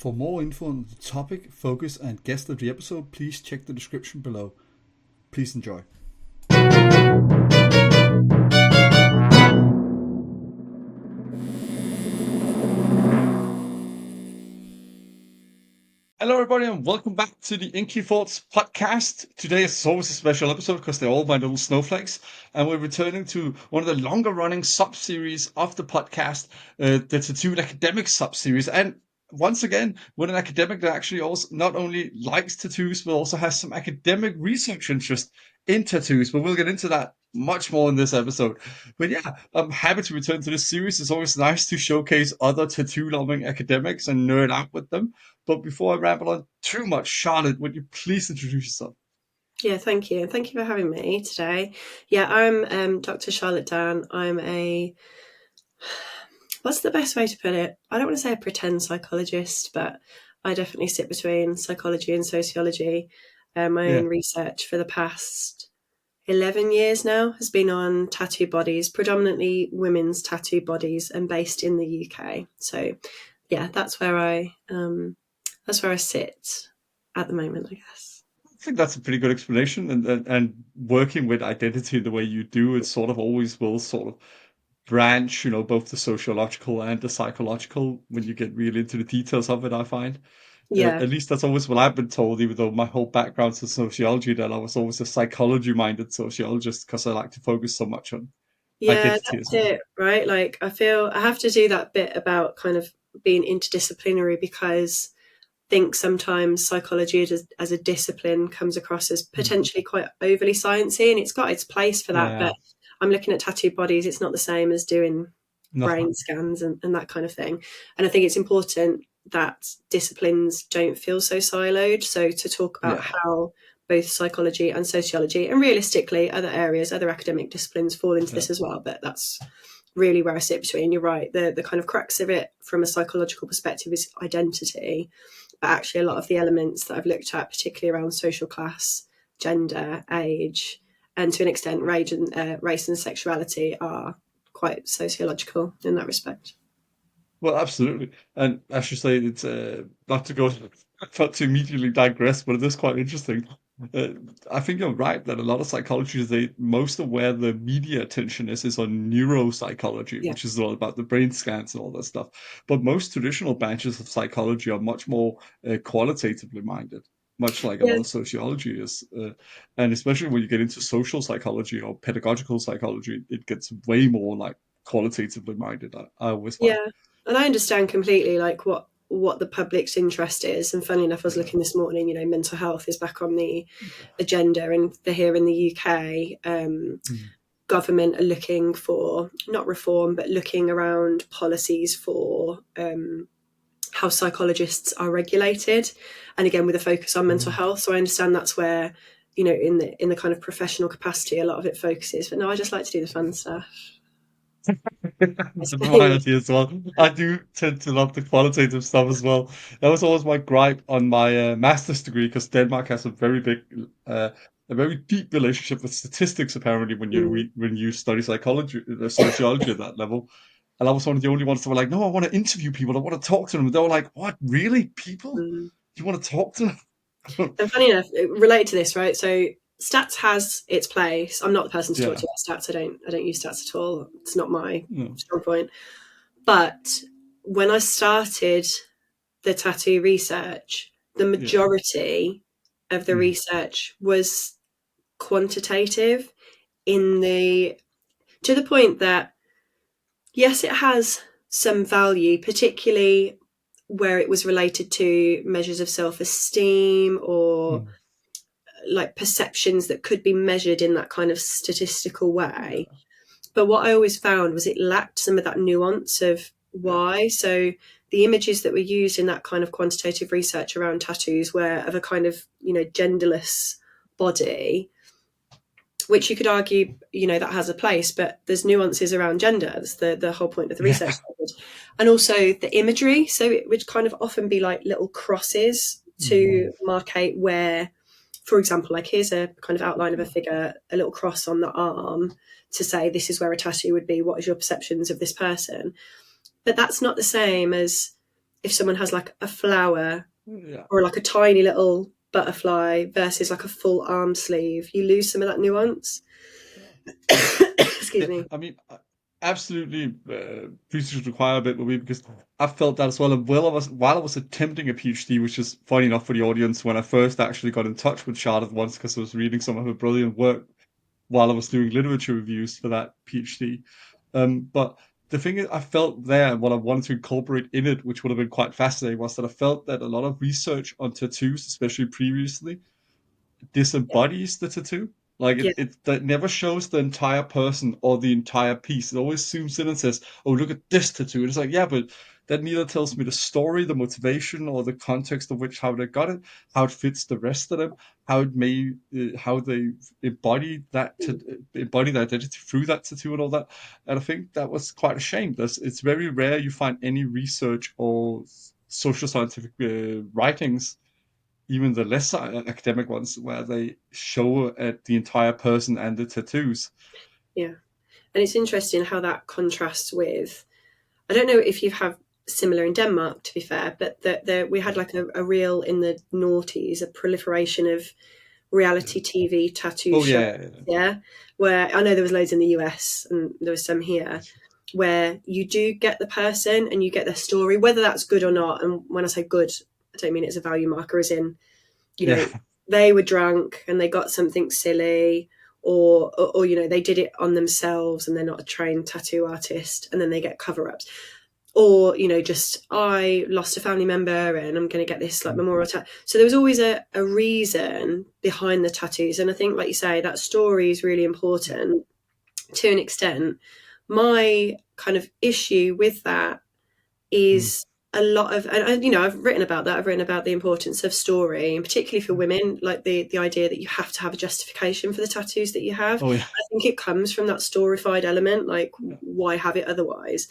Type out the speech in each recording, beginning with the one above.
For more info on the topic, focus, and guest of the episode, please check the description below. Please enjoy. Hello, everybody, and welcome back to the Inky Thoughts podcast. Today is always a special episode because they're all my little snowflakes, and we're returning to one of the longer-running sub-series of the podcast, the Tattooed Academic sub-series. And once again, with an academic that actually also not only likes tattoos, but also has some academic research interest in tattoos. But we'll get into that much more in this episode. But yeah, I'm happy to return to this series. It's always nice to showcase other tattoo-loving academics and nerd out with them. But before I ramble on too much, Charlotte, would you please introduce yourself? Yeah, thank you. And thank you for having me today. Yeah, I'm Dr. Charlotte Dann. What's the best way to put it? I don't want to say a pretend psychologist, but I definitely sit between psychology and sociology. My own research for the past 11 years now has been on tattoo bodies, predominantly women's tattoo bodies, and based in the UK. So yeah, that's where I sit at the moment, I guess. I think that's a pretty good explanation. And working with identity the way you do, it sort of always will sort of branch, both the sociological and the psychological when you get really into the details of it, I find. Yeah. At least that's always what I've been told, even though my whole background's in sociology, that I was always a psychology-minded sociologist because I like to focus so much on Yeah, identity that's as well. it, right? Like, I feel I have to do that bit about kind of being interdisciplinary because I think sometimes psychology as a discipline comes across as potentially quite overly sciencey, and it's got its place for that. Yeah. But I'm looking at tattoo bodies, it's not the same as doing No. brain scans and that kind of thing. And I think it's important that disciplines don't feel so siloed. So to talk about Yeah. how both psychology and sociology and realistically other areas, other academic disciplines fall into Yeah. this as well. But that's really where I sit between. You're right. The kind of crux of it from a psychological perspective is identity. But actually a lot of the elements that I've looked at, particularly around social class, gender, age, and to an extent race and sexuality are quite sociological in that respect. Well, absolutely. And as you say, it's not to go, not to immediately digress, but it is quite interesting. Uh, I think you're right that a lot of psychologists, most of where the media attention is on neuropsychology, Yeah. which is all about the brain scans and all that stuff. But most traditional branches of psychology are much more qualitatively minded, much like a Yeah. lot of sociology is. And especially when you get into social psychology or pedagogical psychology, it gets way more like qualitatively minded, I always find. Yeah. And I understand completely like what the public's interest is. And funnily enough, I was Yeah. looking this morning, mental health is back on the agenda. And for here in the UK, Mm. government are looking for, not reform, but looking around policies for how psychologists are regulated. And again, with a focus on mental health. So I understand that's where, in the kind of professional capacity, a lot of it focuses. But no, I just like to do the fun stuff. It's a variety as well. I do tend to love the qualitative stuff as well. That was always my gripe on my master's degree because Denmark has a very deep relationship with statistics. Apparently, when Mm. when you study psychology, sociology at that level, and I was one of the only ones that were like, "No, I want to interview people. I want to talk to them." And they were like, "What? Really? People? Mm. You want to talk to them?" And funny enough, related to this, right? So stats has its place. I'm not the person to talk Yeah. to about stats. I don't use stats at all. It's not my No. strong point. But when I started the tattoo research, the Yeah. majority of the Mm. research was quantitative to the point that yes, it has some value, particularly where it was related to measures of self-esteem or Mm. like perceptions that could be measured in that kind of statistical way. Yeah. But what I always found was it lacked some of that nuance of Yeah. why. So the images that were used in that kind of quantitative research around tattoos were of a kind of, genderless body, which you could argue, that has a place, but there's nuances around gender. That's the whole point of the research. And also the imagery. So it would kind of often be like little crosses to markate where, for example, like here's a kind of outline of a figure, a little cross on the arm to say this is where a tattoo would be. What is your perceptions of this person? But that's not the same as if someone has like a flower Yeah. or like a tiny little butterfly versus like a full arm sleeve, you lose some of that nuance. Excuse Yeah, me. I mean, absolutely, research require a bit of me because I felt that as well. And while I was attempting a PhD, which is funny enough for the audience, when I first actually got in touch with Charlotte once because I was reading some of her brilliant work while I was doing literature reviews for that PhD. But the thing is, I felt there, what I wanted to incorporate in it, which would have been quite fascinating, was that I felt that a lot of research on tattoos, especially previously, disembodies the tattoo. Like Yeah. it that never shows the entire person or the entire piece. It always zooms in and says, "Oh, look at this tattoo." And it's like, yeah, but that neither tells me the story, the motivation, or the context of which how they got it, how it fits the rest of them, how they embody the identity through that tattoo and all that. And I think that was quite a shame. It's very rare you find any research or social scientific writings, even the less academic ones, where they show the entire person and the tattoos. Yeah. And it's interesting how that contrasts with, I don't know if you've had similar in Denmark, to be fair, but we had like a real in the noughties, a proliferation of Yeah. reality TV tattoo Oh shows. yeah, yeah, Yeah. Where I know there was loads in the US and there was some here where you do get the person and you get their story, whether that's good or not. And when I say good, I don't mean it's a value marker, as in, you yeah, know, they were drunk and they got something silly, or you know, they did it on themselves and they're not a trained tattoo artist, and then they get cover-ups, or you know, just I lost a family member and I'm going to get this like memorial tattoo. So there was always a reason behind the tattoos, and I think, like you say, that story is really important to an extent. My kind of issue with that mm, is a lot of, and you know, I've written about that. I've written about the importance of story, and particularly for women, like the idea that you have to have a justification for the tattoos that you have. oh yeah, I think it comes from that storified element, like yeah, why have it otherwise?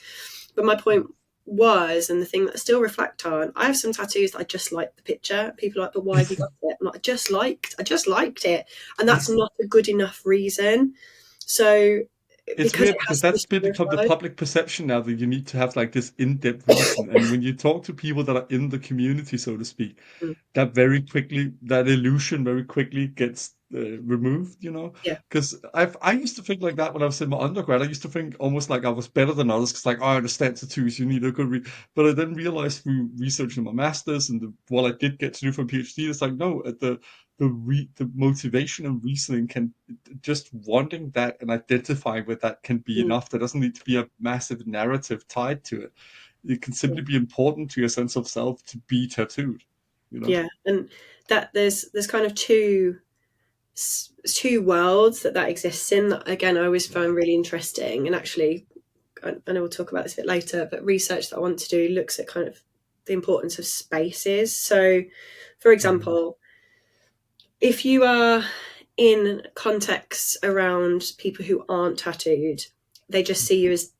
But my point was, and the thing that I still reflect on, I have some tattoos that I just like the picture. People are like, but why have you got it? I'm like, I just liked it, and that's not a good enough reason. So it's because it weird because has to be that's become the storified. public perception now that you need to have like this in-depth reason. And when you talk to people that are in the community, so to speak, Mm, that illusion very quickly gets removed, yeah, because I used to think like that when I was in my undergrad. I used to think almost like I was better than others because, like, oh, I understand tattoos, you need a good but I then realized through researching my masters and what I did get to do for a PhD, it's like, no, the motivation and reasoning can, just wanting that and identifying with that can be mm, enough. There doesn't need to be a massive narrative tied to it. It can yeah. simply be important to your sense of self to be tattooed, you know? Yeah, and that there's kind of two worlds that exists in, that again I always Yeah. found really interesting. And actually, I know we'll talk about this a bit later, but research that I want to do looks at kind of the importance of spaces. So for Mhm. example, if you are in contexts around people who aren't tattooed, they just see you as,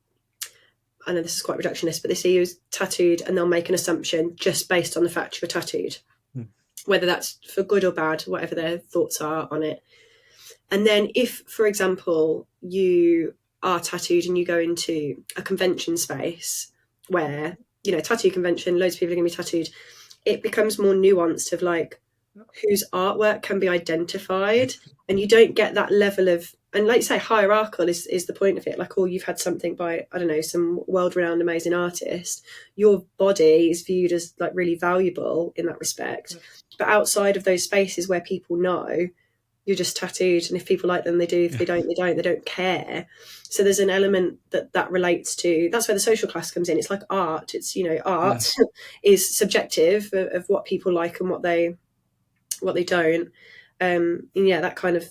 I know this is quite reductionist, but they see you as tattooed and they'll make an assumption just based on the fact you're tattooed, Mm. whether that's for good or bad, whatever their thoughts are on it. And then if, for example, you are tattooed and you go into a convention space where, you know, tattoo convention, loads of people are going to be tattooed, it becomes more nuanced of like whose artwork can be identified. And you don't get that level of, and like you say, hierarchical is the point of it. Like, oh, you've had something by, I don't know, some world renowned amazing artist. Your body is viewed as like really valuable in that respect. But outside of those spaces where people know, you're just tattooed, and if people like them they do, if Yeah. they don't they don't care. So there's an element that relates to, that's where the social class comes in. It's like art, it's, you know, Yeah. art is subjective of what people like and what they don't. And yeah, that kind of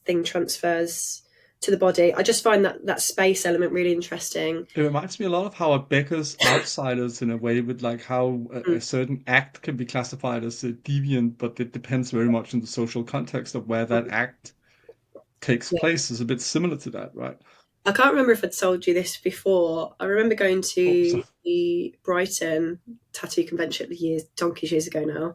thing transfers to the body. I just find that space element really interesting. It reminds me a lot of how it beggars outsiders in a way, with like how a Mm, certain act can be classified as a deviant, but it depends very much on the social context of where that mm, act takes yeah. place. Is a bit similar to that, right? I can't remember if I'd told you this before. I remember going Oh, to so the Brighton tattoo convention donkeys years ago now,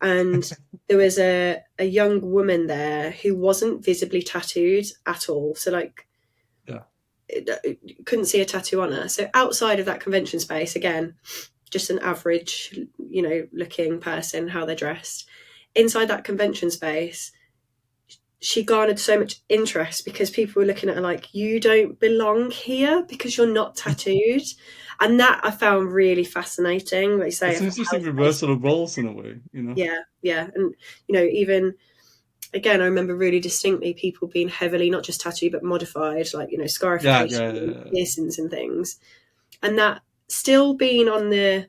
and there was a young woman there who wasn't visibly tattooed at all. So like, yeah. couldn't see a tattoo on her. So outside of that convention space, again, just an average, looking person, how they're dressed. Inside that convention space, she garnered so much interest because people were looking at her like, you don't belong here because you're not tattooed. And that I found really fascinating. Like you say, It's an of interesting how space, reversal of roles in a way, yeah. And, even again, I remember really distinctly people being heavily, not just tattooed, but modified, like, Yeah, scarification, yeah, yeah, piercings and things. And that still being on the,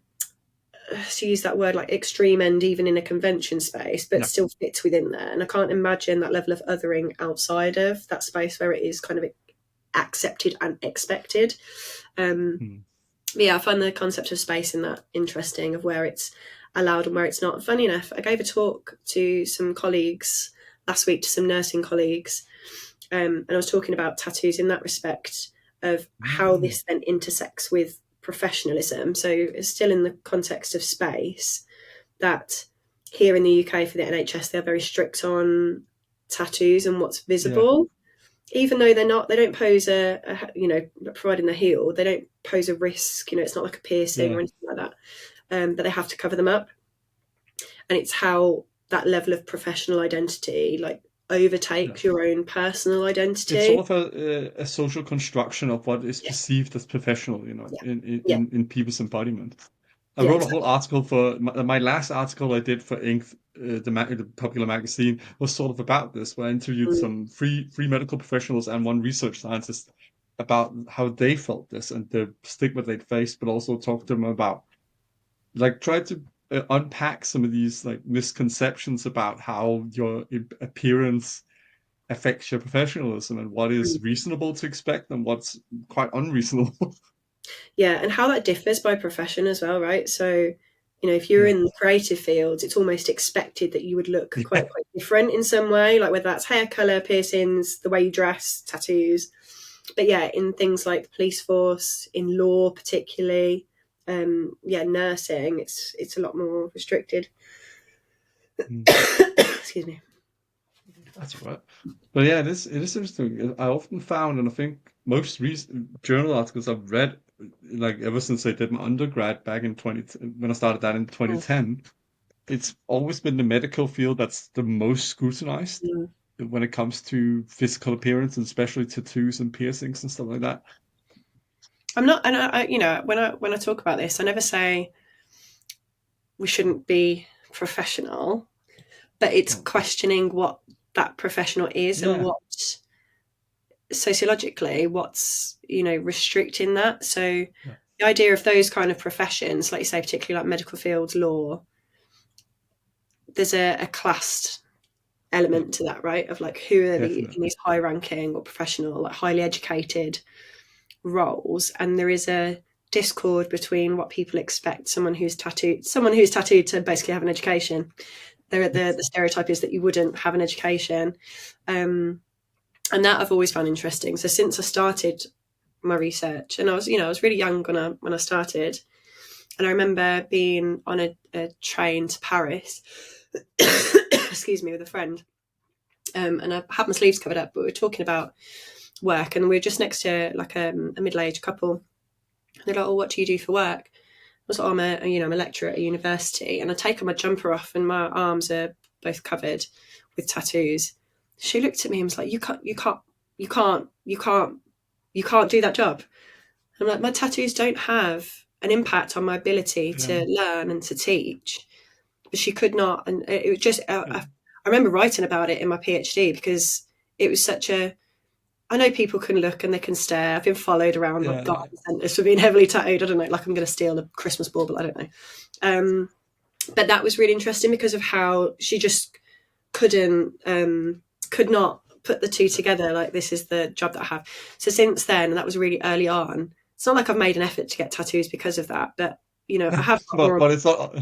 to use that word, like extreme end, even in a convention space, but yeah. still fits within there. And I can't imagine that level of othering outside of that space where it is kind of accepted and expected. Hmm. Yeah, I find the concept of space in that interesting, of where it's allowed and where it's not. Funny enough, I gave a talk to some colleagues last week, to some nursing colleagues, and I was talking about tattoos in that respect, of how Mm. this then intersects with professionalism. So it's still in the context of space, that here in the UK for the NHS, they're very strict on tattoos and what's Yeah, visible, even though they don't pose providing they're healed, they don't pose a risk. It's not like a piercing yeah, or anything like that, but they have to cover them up. And it's how that level of professional identity, like, yeah. overtakes your own personal It's identity. sort of a social construction of what is Yeah, perceived as professional, yeah, in, yeah, in people's embodiment. I yeah, wrote a whole exactly. article for my last article I did for Inc., the popular magazine, was sort of about this, where I interviewed Mm, some free medical professionals and one research scientist about how they felt this and the stigma they'd faced, but also talked to them about, like, try to unpack some of these like misconceptions about how your appearance affects your professionalism and what is mm. reasonable to expect and what's quite unreasonable. Yeah, and how that differs by profession as well, right? So, if you're Yeah. in the creative fields, it's almost expected that you would look Yeah. quite different in some way, like whether that's hair color, piercings, the way you dress, tattoos. But yeah, in things like the police force, in law particularly, nursing, it's a lot more restricted. Mm. Excuse me. That's right. But yeah, it is interesting. I often found, and I think most recent journal articles I've read, like ever since I did my undergrad back in 20, when I started that in 2010, it's always been the medical field that's the most scrutinized Mm. when it comes to physical appearance, and especially tattoos and piercings and stuff like that. I'm not, and when I talk about this, I never say we shouldn't be professional, but it's Oh, questioning what that professional is, and yeah, what sociologically what's restricting that. So yeah, the idea of those kind of professions, like you say, particularly like medical fields, law, there's a classed yeah, element to that, right? Of like, who are in definitely. these high ranking or professional, like highly educated roles, and there is a discord between what people expect someone who's tattooed to basically have an education. The stereotype is that you wouldn't have an education, and that I've always found interesting. So since I started my research, and I was really young when I started, and I remember being on a train to Paris, excuse me, with a friend, and I had my sleeves covered up, but we were talking about work, and we were just next to like a middle-aged couple. They're like, "Oh, what do you do for work?" I was like, "Oh, I'm a lecturer at a university," and I take my jumper off, and my arms are both covered with tattoos. She looked at me and was like, "You can't do that job." I'm like, "My tattoos don't have an impact on my ability Yeah, to learn and to teach." But she could not, and it was just. yeah, I remember writing about it in my PhD because it was such a. I know people can look and they can stare. I've been followed around like yeah, garden centres for being heavily tattooed. I don't know, like I'm going to steal a Christmas bauble. I don't know. Um, but that was really interesting because of how she just could not put the two together. Like, this is the job that I have. So since then, and that was really early on. It's not like I've made an effort to get tattoos because of that, but I have got but more. but it's not.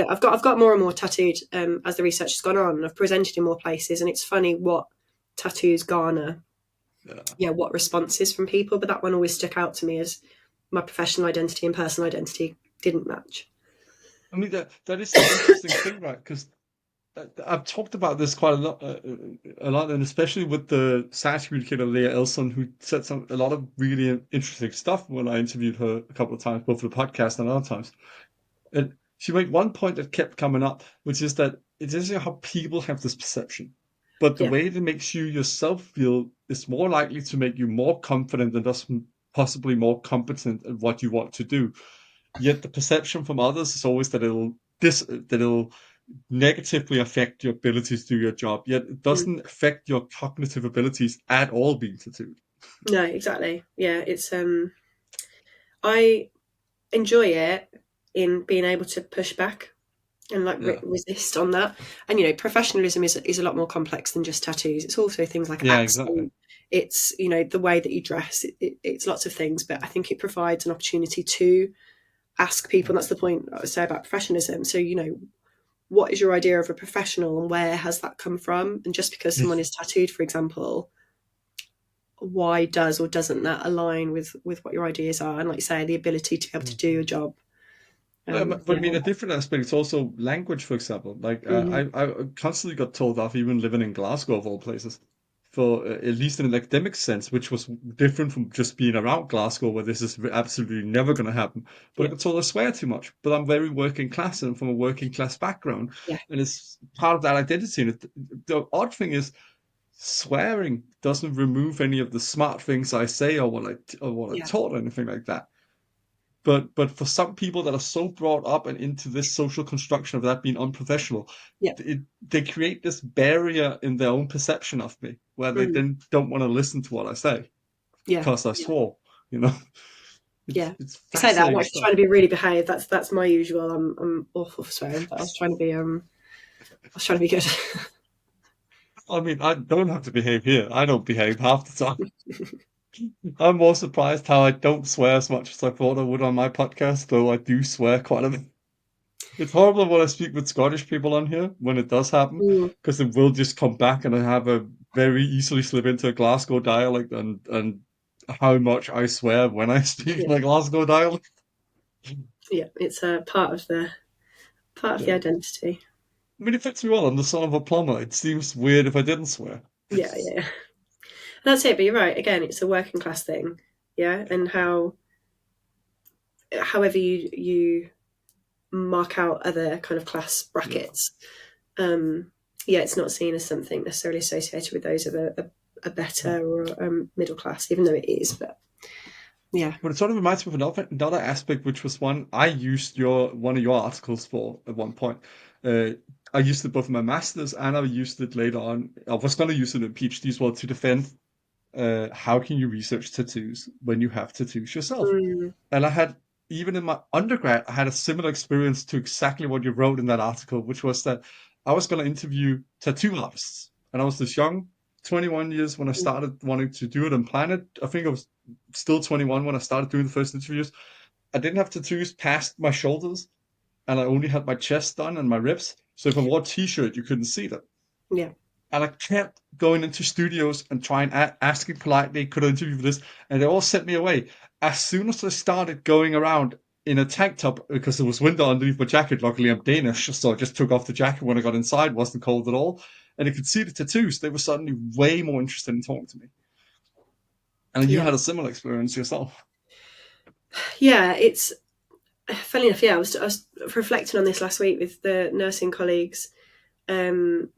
I've got more and more tattooed as the research has gone on. And I've presented in more places, and it's funny what tattoos garner, Yeah. what responses from people. But that one always stuck out to me as my professional identity and personal identity didn't match. I mean, that is the interesting thing, right? Because I've talked about this quite a lot, and especially with the science communicator Leah Elson, who said a lot of really interesting stuff when I interviewed her a couple of times, both for the podcast and other times. And she made one point that kept coming up, which is that it isn't how people have this perception, but the Yeah. way it makes you yourself feel is more likely to make you more confident and thus possibly more competent at what you want to do. Yet the perception from others is always that it'll negatively affect your ability to do your job. Yet it Mm. doesn't affect your cognitive abilities at all being tattooed. No, exactly. Yeah, it's I enjoy it in being able to push back and like Yeah. resist on that. And you know, professionalism is a lot more complex than just tattoos. It's also things like Yeah, exactly. accent. It's, you know, the way that you dress. It's lots of things, but I think it provides an opportunity to ask people. And that's the point I say about professionalism. So you know, what is your idea of a professional, and where has that come from? And just because someone is tattooed, for example, why does or doesn't that align with what your ideas are? And like you say, the ability to be able to do a job. But I mean, a different aspect is also language, for example. Like, Mhm. I constantly got told off, even living in Glasgow of all places, for at least in an academic sense, which was different from just being around Glasgow, where this is absolutely never going to happen. But I Yeah, got told I swear too much. But I'm very working class and from a working class background, yeah, and it's part of that identity. And the odd thing is, swearing doesn't remove any of the smart things I say or what I yeah, taught or anything like that. But for some people that are so brought up and into this social construction of that being unprofessional, yeah, they create this barrier in their own perception of me, where they mm, then don't want to listen to what I say yeah, because I yeah, swore. You know, yeah. it's I say that I'm fascinating actually stuff. trying to be really behaved. That's my usual. I'm awful for swearing, but I was trying to be good. I mean, I don't have to behave here. I don't behave half the time. I'm more surprised how I don't swear as much as I thought I would on my podcast, though I do swear quite a bit. It's horrible when I speak with Scottish people on here when it does happen, Mm, because it will just come back and I have a very easily slip into a Glasgow dialect and how much I swear when I speak yeah, in a Glasgow dialect. yeah. It's a part of the Yeah. identity. I mean, it fits me well. I'm the son of a plumber. It seems weird if I didn't swear. Yeah, yeah, yeah. That's it. But you're right. Again, it's a working class thing. Yeah, and however you mark out other kind of class Yeah. brackets. Yeah, it's not seen as something necessarily associated with those of a better or middle class, even though it is. But yeah, But it sort of reminds me of another aspect, which was one I used one of your articles for at one point. Uh, I used it both in my master's and I used it later on. I was going to use it in PhD as well to defend how can you research tattoos when you have tattoos yourself. mm, And I had, even in my undergrad, I had a similar experience to exactly what you wrote in that article, which was that I was going to interview tattoo artists. And I was this young, 21 years when I started wanting to do it and plan it. I think I was still 21 when I started doing the first interviews. I didn't have tattoos past my shoulders, and I only had my chest done and my ribs. So if I wore a t-shirt, you couldn't see them. yeah, And I kept going into studios and trying asking politely, could I interview for this? And they all sent me away. As soon as I started going around in a tank top, because there was window underneath my jacket, luckily I'm Danish, so I just took off the jacket when I got inside, wasn't cold at all. And I could see the tattoos. They were suddenly way more interested in talking to me. And you yeah, had a similar experience yourself. yeah. It's funny enough. Yeah, I was reflecting on this last week with the nursing colleagues. Um,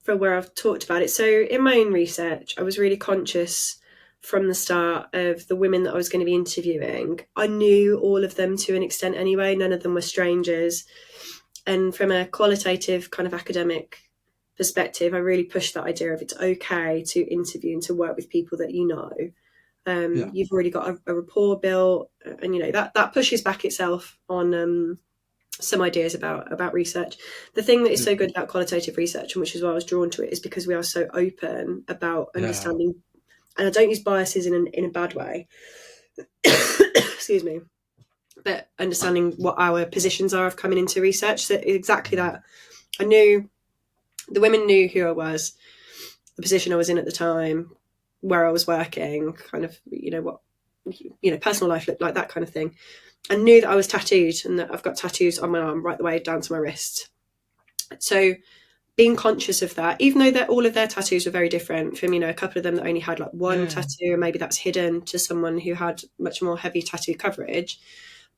for where I've talked about it. So in my own research, I was really conscious from the start of the women that I was going to be interviewing. I knew all of them to an extent anyway. None of them were strangers. And from a qualitative kind of academic perspective, I really pushed that idea of it's okay to interview and to work with people that you know. Yeah. You've already got a rapport built, and you know that pushes back itself on some ideas about research. The thing that is Yeah. so good about qualitative research, and which is why I was drawn to it, is because we are so open about Yeah. understanding. And I don't use biases in a bad way. Excuse me, but understanding what our positions are of coming into research. So exactly that. I knew the women knew who I was, the position I was in at the time, where I was working, kind of what personal life looked like, that kind of thing. I knew that I was tattooed and that I've got tattoos on my arm right the way down to my wrist. So being conscious of that, even though all of their tattoos were very different from, a couple of them that only had like one Yeah. tattoo, and maybe that's hidden to someone who had much more heavy tattoo coverage.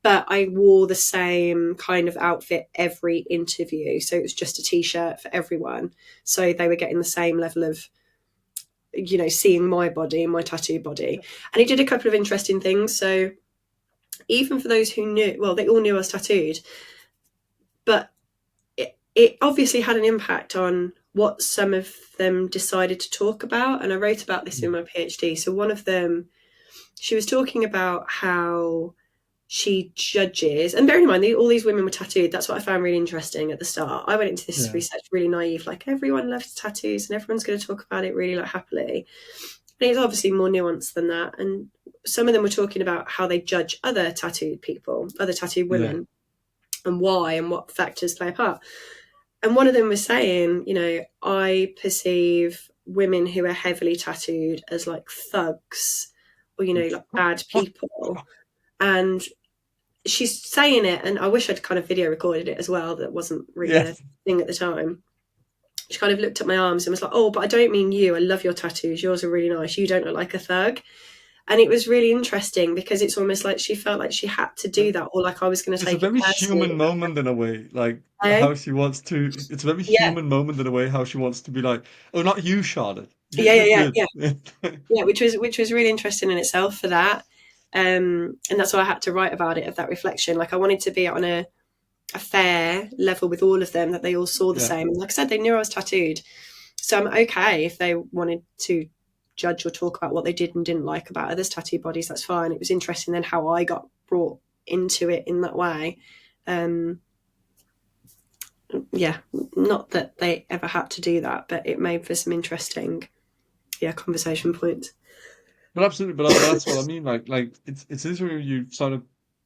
But I wore the same kind of outfit every interview. So it was just a t-shirt for everyone. So they were getting the same level of, seeing my body, my tattoo body. And he did a couple of interesting things. So even for those who knew, well, they all knew I was tattooed, but it obviously had an impact on what some of them decided to talk about. And I wrote about this in my PhD. So one of them, she was talking about how she judges, and bearing in mind all these women were tattooed. That's what I found really interesting at the start. I went into this Yeah. research really naive, like everyone loves tattoos and everyone's going to talk about it really like happily. And it's obviously more nuanced than that. And some of them were talking about how they judge other tattooed people, other tattooed Yeah. women, and why and what factors play a part. And one of them was saying, I perceive women who are heavily tattooed as like thugs or, like bad people. And she's saying it, and I wish I'd kind of video recorded it as well. That wasn't really Yeah. a thing at the time. She kind of looked at my arms and was like, "Oh, but I don't mean you. I love your tattoos. Yours are really nice. You don't look like a thug." And it was really interesting because it's almost like she felt like she had to do that, or like I was going to It's a take it very personally. human moment in a way, like Eh? how she wants to. It's a very Yeah, human moment in a way how she wants to be like, "Oh, not you, Charlotte. yeah, yeah, You're yeah, good." yeah, yeah. Which was really interesting in itself for that. And that's why I had to write about it, of that reflection. Like I wanted to be on a fair level with all of them, that they all saw the Yeah. same. And like I said, they knew I was tattooed. So I'm okay if they wanted to judge or talk about what they did and didn't like about others' tattoo bodies. That's fine. It was interesting then how I got brought into it in that way. Um, yeah, not that they ever had to do that, but it made for some interesting, conversation points. But absolutely, but that's what I mean. Like it's interesting when you sort of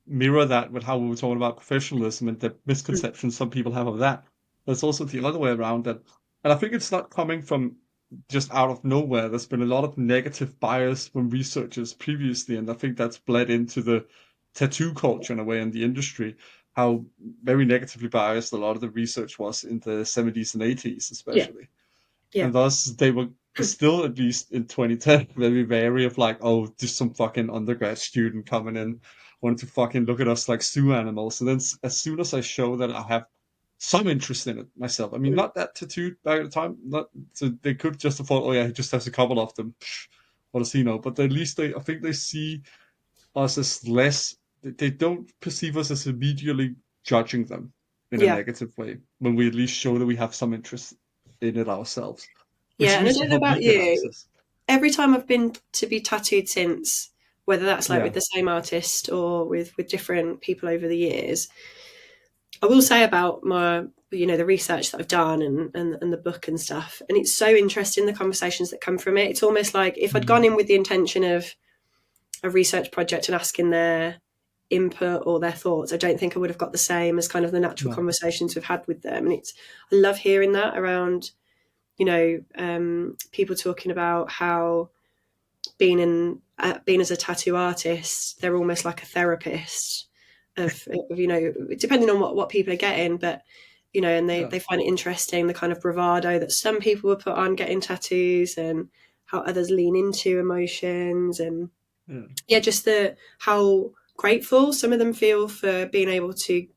mirror that with how we were talking about professionalism and the Mm. misconceptions some people have of that. There's also the other way around that, and I think it's not coming from just out of nowhere. There's been a lot of negative bias from researchers previously, and I think that's bled into the tattoo culture in a way in the industry. How very negatively biased a lot of the research was in the 70s and 80s, Yeah, especially, yeah, and thus they were still, at least in 2010, very wary of like, oh, just some fucking undergrad student coming in wanting to fucking look at us like zoo animals. And then as soon as I show that I have some interest in it myself, I mean, mm. not that tattooed back at the time, not so they could just have thought, oh yeah, he just has a couple of them. Psh, what does he know? But at least I think they see us as less. They don't perceive us as immediately judging them in a Yeah, negative way when we at least show that we have some interest in it ourselves, which yeah. And I used to don't know help me about get you. access. Every time I've been to be tattooed since, whether that's like with Yeah, the same artist or with different people over the years, I will say about my, the research that I've done and the book and stuff, and it's so interesting the conversations that come from it. It's almost like if I'd gone mm, in with the intention of a research project and asking their input or their thoughts, I don't think I would have got the same as kind of the natural no, conversations we've had with them. And I love hearing that around, people talking about how being as a tattoo artist, they're almost like a therapist of depending on what people are getting, but and they yeah, they find it interesting the kind of bravado that some people will put on getting tattoos and how others lean into emotions, and yeah, yeah, just the how grateful some of them feel for being able to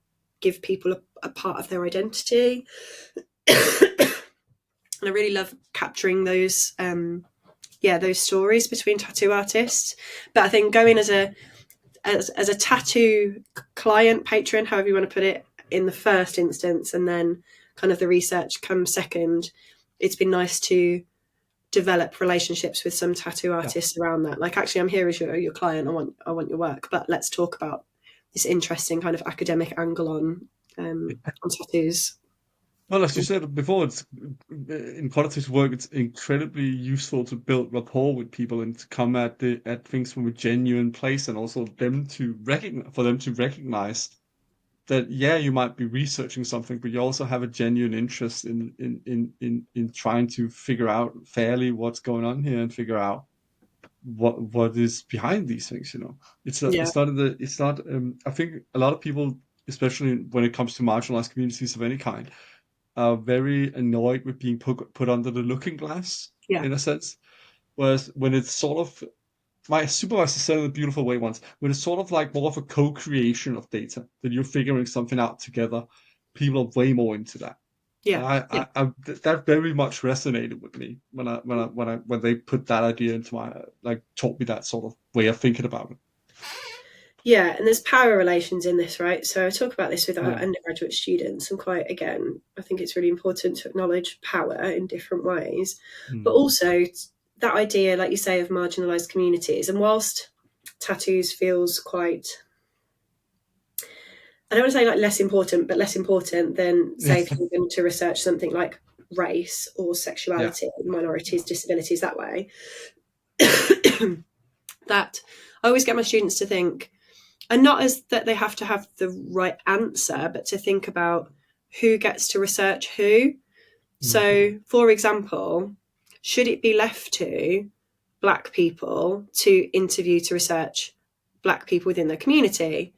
give people a part of their identity. And I really love capturing those stories between tattoo artists. But I think going as a tattoo client, patron, however you want to put it, in the first instance, and then kind of the research comes second, it's been nice to develop relationships with some tattoo yeah. artists around that. Like, actually, I'm here as your client. I want your work, but let's talk about this interesting kind of academic angle on tattoos. Well, as you said before, it's in qualitative work. It's incredibly useful to build rapport with people and to come at things from a genuine place, and also them to recognize that yeah, you might be researching something, but you also have a genuine interest in trying to figure out fairly what's going on here and figure out what is behind these things. Yeah, It's not. I think a lot of people, especially when it comes to marginalized communities of any kind, are very annoyed with being put under the looking glass Yeah. in a sense. Whereas when it's sort of, my supervisor said it in a beautiful way once, when it's sort of like more of a co-creation of data, that you're figuring something out together, people are way more into that. And Yeah. Yeah. that very much resonated with me when they put that idea into my, like, taught me that sort of way of thinking about it. Yeah, and there's power relations in this, right? So I talk about this with our Yeah. undergraduate students, and quite again, I think it's really important to acknowledge power in different ways, but Mm. also that idea, like you say, of marginalised communities. And whilst tattoos feels quite, I don't want to say like less important, but less important than, Yeah. say, if you're going to research something like race or Yeah. sexuality, minorities, disabilities, that way, that I always get my students to think, and not as that they have to have the right answer, but to think about who gets to research who. Mm. So, for example, should it be left to Black people to interview, to research Black people within their community?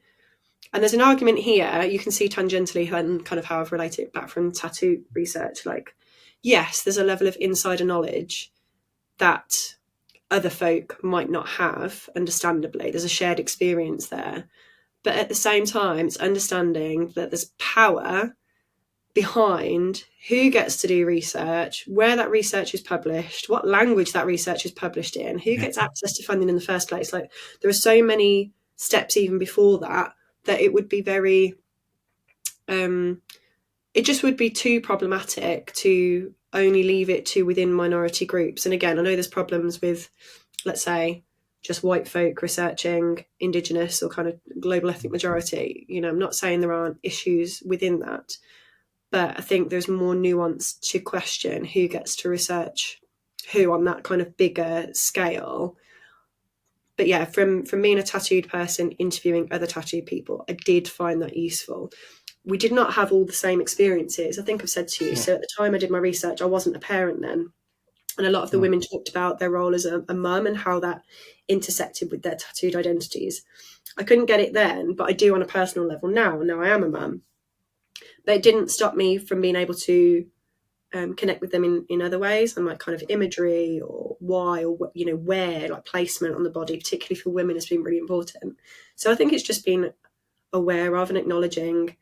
And there's an argument here, you can see tangentially and kind of how I've related it back from tattoo research. Like, yes, there's a level of insider knowledge that other folk might not have, understandably. There's a shared experience there. But at the same time, it's understanding that there's power behind who gets to do research, where that research is published, what language that research is published in, who Yeah. gets access to funding in the first place. Like, there are so many steps even before that it would be very, it just would be too problematic to only leave it to within minority groups. And again, I know there's problems with, let's say, just white folk researching Indigenous or kind of global ethnic majority. You know, I'm not saying there aren't issues within that, but I think there's more nuance to question who gets to research who on that kind of bigger scale. But yeah, from being a tattooed person interviewing other tattooed people, I did find that useful. We did not have all the same experiences. I think I've said to you. No. So at the time I did my research, I wasn't a parent then. And a lot of the No. women talked about their role as a mum and how that intersected with their tattooed identities. I couldn't get it then, but I do on a personal level now. Now I am a mum. But it didn't stop me from being able to connect with them in other ways, and like kind of imagery or why or, you know, where, like placement on the body, particularly for women, has been really important. So I think it's just being aware of and acknowledging,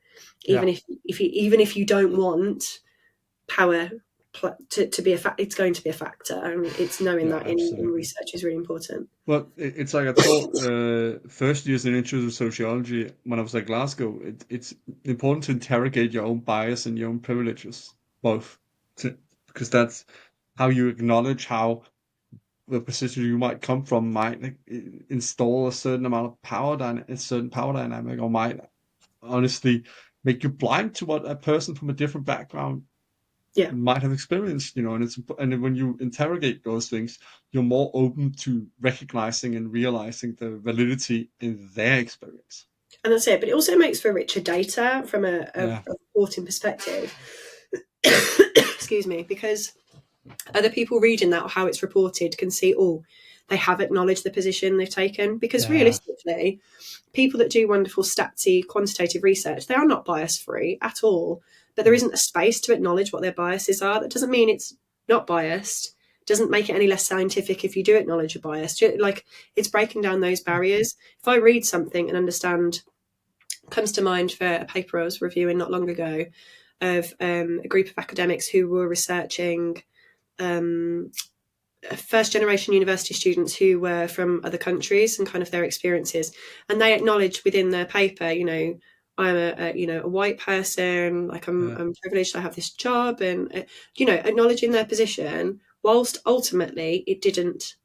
even Yeah. if you don't want power to be a fact, it's going to be a factor. I mean, it's knowing Yeah. that in Absolutely. research is really important. Well, it's like I taught first years in Intro to Sociology when I was at Glasgow. It's important to interrogate your own bias and your own privileges, both, because that's how you acknowledge how the position you might come from might, like, install a certain amount of a certain power dynamic, or might honestly make you blind to what a person from a different background Yeah. might have experienced, and when you interrogate those things, you're more open to recognizing and realizing the validity in their experience. And that's it. But it also makes for richer data from a Yeah. reporting perspective. Excuse me, because other people reading that or how it's reported can see, oh, they have acknowledged the position they've taken. Because Yeah. realistically, people that do wonderful statsy quantitative research, they are not bias free at all. But there No. isn't a space to acknowledge what their biases are. That doesn't mean it's not biased. Doesn't make it any less scientific if you do acknowledge a bias. Like, it's breaking down those barriers. If I read something and understand, comes to mind for a paper I was reviewing not long ago of a group of academics who were researching first generation university students who were from other countries and kind of their experiences. And they acknowledged within their paper, you know, I'm a white person, like Yeah. I'm privileged, I have this job, and you know, acknowledging their position, whilst ultimately it didn't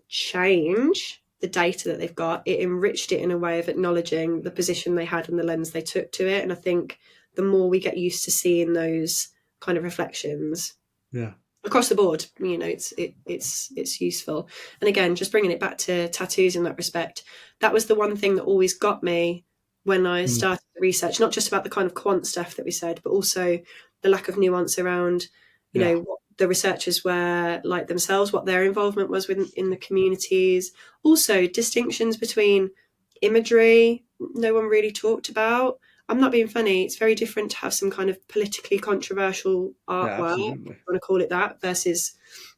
change the data that they've got, it enriched it in a way of acknowledging the position they had and the lens they took to it. And I think the more we get used to seeing those kind of reflections Yeah. across the board, you know, it's useful. And again, just bringing it back to tattoos in that respect, that was the one thing that always got me when I Mm. started the research, not just about the kind of quant stuff that we said, but also the lack of nuance around, you Yeah. know, what the researchers were like themselves, what their involvement was in the communities. Also, distinctions between imagery, no one really talked about. I'm not being funny. It's very different to have some kind of politically controversial Yeah, artwork, if absolutely. you want to call it that, versus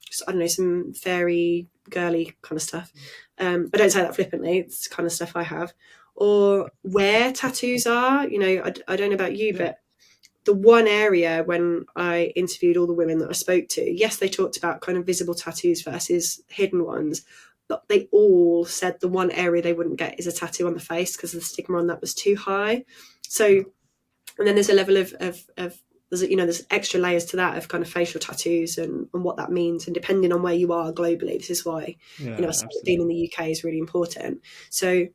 just, I don't know, some fairy girly kind of stuff. I don't say that flippantly. It's the kind of stuff I have. Or where tattoos are. I don't know about you, Yeah. but the one area when I interviewed all the women that I spoke to, yes, they talked about kind of visible tattoos versus hidden ones, but they all said the one area they wouldn't get is a tattoo on the face because the stigma on that was too high. So, and then there's a level of there's extra layers to that of kind of facial tattoos and what that means. And depending on where you are globally, this is why, I Yeah, said being in absolutely. the UK is really important. So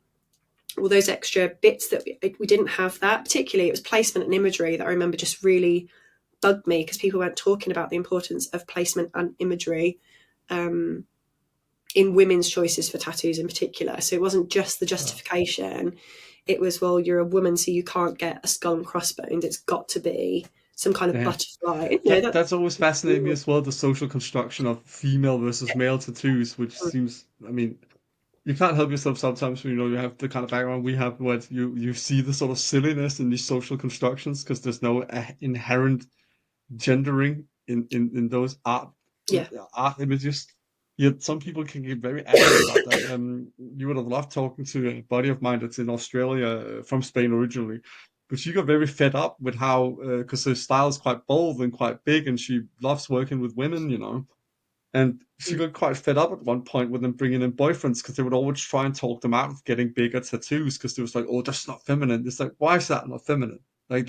all those extra bits that we didn't have that, particularly it was placement and imagery that I remember just really bugged me because people weren't talking about the importance of placement and imagery um, in women's choices for tattoos in particular. So it wasn't just the Oh, justification. It was, well, you're a woman, so you can't get a skull and crossbones. It's got to be some kind of yeah. butterfly. That's always fascinated me as well, the social construction of female versus male tattoos, which seems, I mean, you can't help yourself sometimes when you have the kind of background we have where you see the sort of silliness in these social constructions because there's no inherent gendering in those Yeah. art images. Yet some people can get very angry about that. You would have loved talking to a buddy of mine that's in Australia, from Spain originally, but she got very fed up with how, because her style is quite bold and quite big, and she loves working with women. And she got quite fed up at one point with them bringing in boyfriends because they would always try and talk them out of getting bigger tattoos because they was like, oh, that's not feminine. It's like, why is that not feminine? Like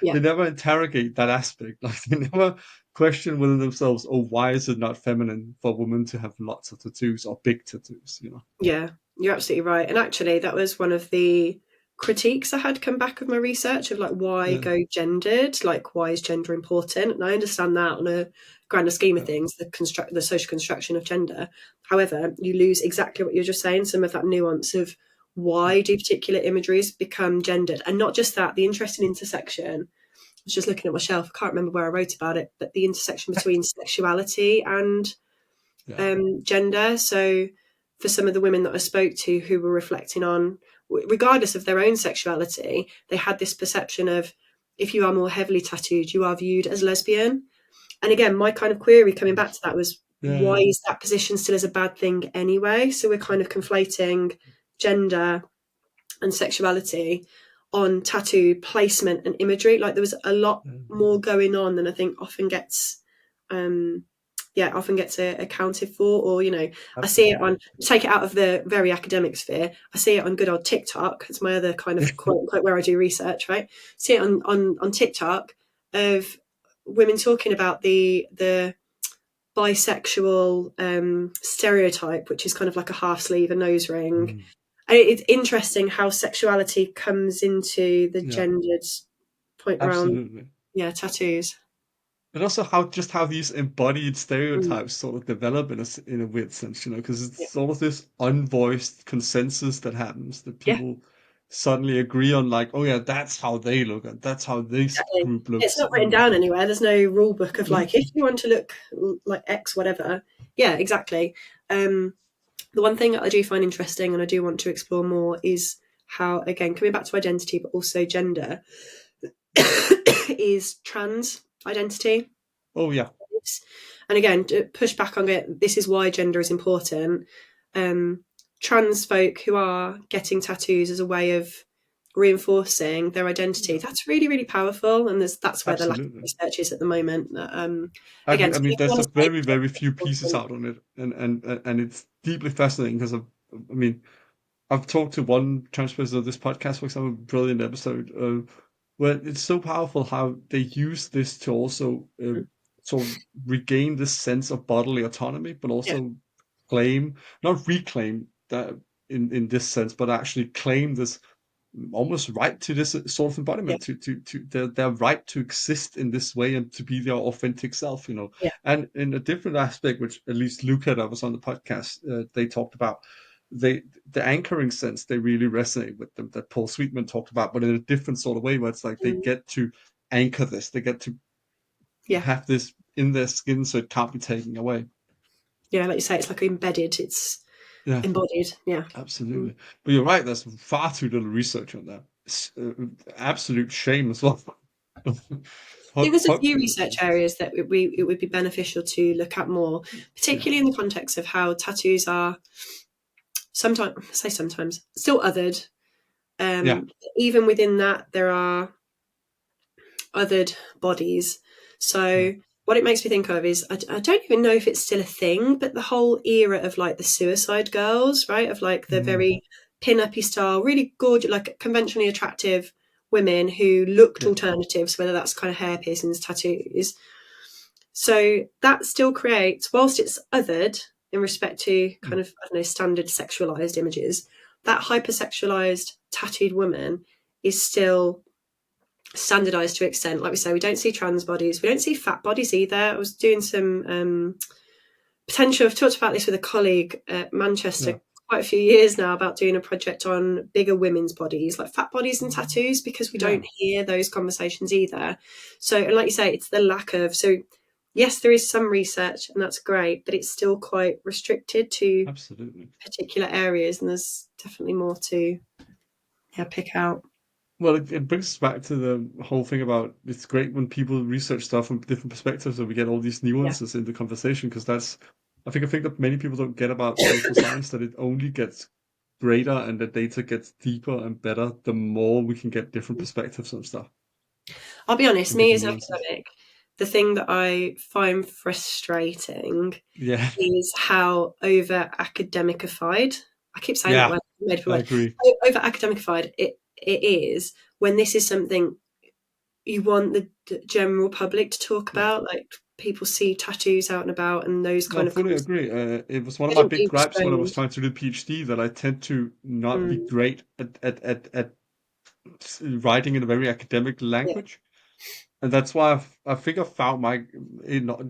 Yeah. they never interrogate that aspect. Like they never question within themselves, oh, why is it not feminine for women to have lots of tattoos or big tattoos? Yeah, you're absolutely right. And actually, that was one of the critiques I had come back of my research of like why Yeah, go gendered, like why is gender important? And I understand that on a grander scheme of yeah, things, the social construction of gender. However, you lose exactly what you're just saying, some of that nuance of yeah. why do particular imageries become gendered, and not just that, the interesting intersection. I was just looking at my shelf. I can't remember where I wrote about it, but the intersection between sexuality and Yeah. gender. So, for some of the women that I spoke to who were reflecting on, regardless of their own sexuality, they had this perception of if you are more heavily tattooed, you are viewed as lesbian. And again, my kind of query coming back to that was Yeah, why yeah. is that position still as a bad thing anyway? So, we're kind of conflating gender and sexuality on tattoo placement and imagery. Like there was a lot Yeah. more going on than I think often gets um often gets accounted for, or I see it Absolutely. on, take it out of the very academic sphere, I see it on good old TikTok. It's my other kind of quote unquote where I do research, right? See it on TikTok of women talking about the bisexual stereotype, which is kind of like a half sleeve, a nose ring. Mm. And it's interesting how sexuality comes into the Yeah, gendered point around, absolutely. yeah, tattoos. But also how these embodied Mm. stereotypes sort of develop in a weird sense, because it's Yeah. sort of this unvoiced consensus that happens that Yeah, people suddenly agree on, like, oh yeah, that's how they look, and that's how this exactly. group It's looks. not written down anywhere. There's no rule book of like, if you want to look like X, whatever. Yeah, exactly. Um, the one thing that I do find interesting and I do want to explore more is how, again, coming back to identity, but also gender, is trans identity. Oh yeah, And again, to push back on it, this is why gender is important. Um, Trans folk who are getting tattoos as a way of reinforcing their identity, yeah, that's really, really powerful. And that's where the lack of absolutely. research is at the moment. I Again, so mean, if you there's want a to say very, very few pieces out on it, and it's deeply fascinating because I mean, I've talked to one trans person of this podcast, for example, brilliant episode, where it's so powerful how they use this to also sort of regain this sense of bodily autonomy, but yeah, also claim, not reclaim that in this sense, but actually claim this almost right to this sort of yeah, embodiment, to their right to exist in this way and to be their authentic self. yeah, And in a different aspect, which at least Luca that was on the podcast, they talked about, they the anchoring sense, they really resonate with them, that Paul Sweetman talked about, but in a different sort of way, where it's like they mm, get to anchor this, they get to yeah, have this in their skin so it can't be taken away. yeah. Like you say, it's like embedded. It's Yeah, embodied. Yeah. Mm. absolutely. But you're right, there's far too little research on that. absolute shame as well. I think there's a few Public, research areas that it would be beneficial to look at more, yeah, particularly in the context of how tattoos are sometimes still othered. yeah, Even within that, there are othered bodies. yeah, So what it makes me think of is I don't even know if it's still a thing, but the whole era of like the suicide girls, right? Of like the mm, very pin-uppy style, really gorgeous, like conventionally attractive women who looked yeah, alternatives, whether that's kind of hair piercings, tattoos. So that still creates, whilst it's othered in respect to mm, kind of, I don't know, standard sexualized images, that hypersexualized tattooed woman is still standardized to an extent. Like we say, we don't see trans bodies, we don't see fat bodies either. I was doing some potential, I've talked about this with a colleague at yeah, Manchester quite a few years now about doing a project on bigger women's bodies, like fat bodies and tattoos, because we yeah, don't hear those conversations either. So, and like you say, it's the lack of, so yes, there is some research and that's great, but it's still quite restricted to absolutely. particular areas, and there's definitely more to pick out. Well, it brings us back to the whole thing about it's great when people research stuff from different perspectives and we get all these Yeah. nuances in the conversation because that's, I think that many people don't get about social science that it only gets greater and the data gets deeper and better the more we can get different perspectives on stuff I'll be honest, and me different as an nuances. academic, the thing that I find frustrating Yeah, is how over academicified, I keep saying that yeah, word, made up a I word, agree. over academicified it is when this is something you want the general public to talk Yeah. about, like people see tattoos out and about and those No, I kind of fully conversations. agree. It was one of They my don't big be gripes when I was restrained. trying to do PhD that I tend to not be Mm, great at writing in a very academic yeah. language. And that's why I think I found my,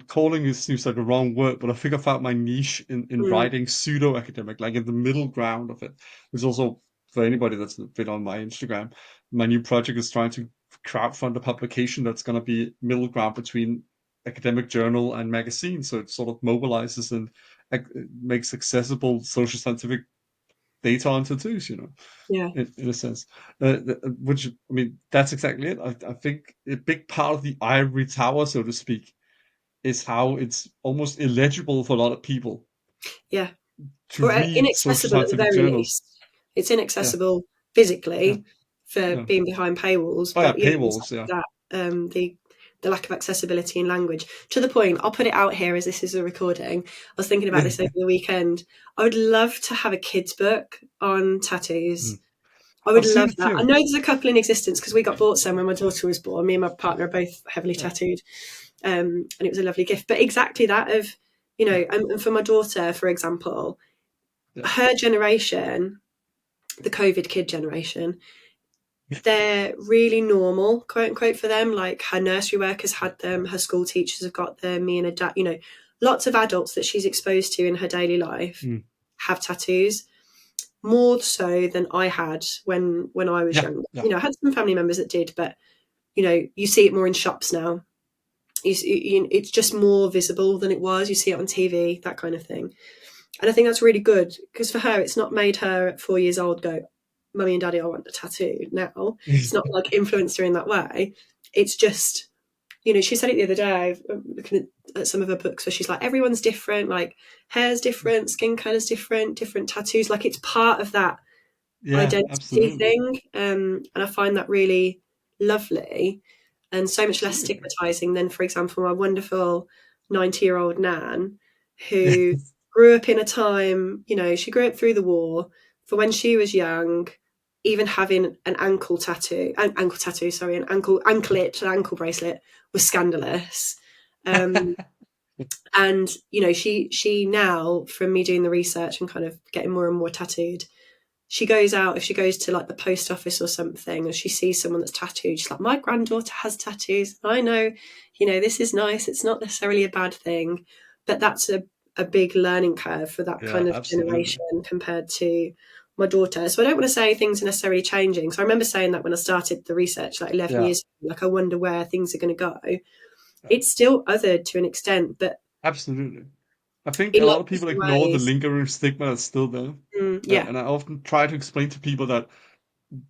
calling is seems like the wrong word, but I think I found my niche in Mm, writing pseudo academic, like in the middle ground of it. There's also, for anybody that's been on my Instagram, my new project is trying to crowdfund a publication that's going to be middle ground between academic journal and magazine. So it sort of mobilizes and makes accessible social scientific data on tattoos, yeah. in a sense. Which, I mean, that's exactly it. I think a big part of the ivory tower, so to speak, is how it's almost illegible for a lot of people Yeah. to Or read social inaccessible at the scientific very journals. least. It's Yeah, inaccessible yeah, physically for yeah. being behind paywalls, Oh yeah, but yeah, paywalls. exactly Yeah, that. The lack of accessibility in language, to the point. I'll put it out here as this is a recording. I was thinking about this over the weekend. I would love to have a kids book on tattoos. Mm. I would I've seen love a that. I few. know there's a couple in existence because we got bought some when my daughter was born. Me and my partner are both heavily Yeah, tattooed, and it was a lovely gift. But exactly that of, yeah, and for my daughter, for example, yeah, her generation, the COVID kid generation, they're really normal, quote unquote, for them. Like her nursery workers yeah. had them, her school teachers have got them, me and her dad, lots of adults that she's exposed to in her daily life Mm. have tattoos, more so than I had when I was Yeah, younger. yeah, I had some family members that did, but you see it more in shops now. It's just more visible than it was. You see it on TV, that kind of thing. And I think that's really good because for her, it's not made her at 4 years old go, Mummy and Daddy, I want a tattoo now. It's not like influenced her in that way. It's just, she said it the other day, looking at some of her books where she's like, everyone's different, like hair's different, skin color's different, different tattoos. Like it's part of that yeah. identity Absolutely. thing. And I find that really lovely and so much less Absolutely. stigmatizing than, for example, my wonderful 90-year-old Nan, Yeah, who grew up in a time, she grew up through the war. For when she was young, even having an ankle tattoo, sorry, an anklet, an ankle bracelet was scandalous. Um, and she now, from me doing the research and kind of getting more and more tattooed, she goes out, if she goes to like the post office or something and she sees someone that's tattooed, she's like, my granddaughter has tattoos. I know, this is nice. It's not necessarily a bad thing, but that's a big learning curve for that yeah, kind of absolutely. generation compared to my daughter. So I don't want to say things are necessarily changing. So I remember saying that when I started the research like 11 Yeah, years ago, like I wonder where things are going to go. yeah, It's still othered to an extent, but absolutely. I think in a lot lots of of people different ignore the ways. lingering stigma that's still there. Yeah. And I often try to explain to people that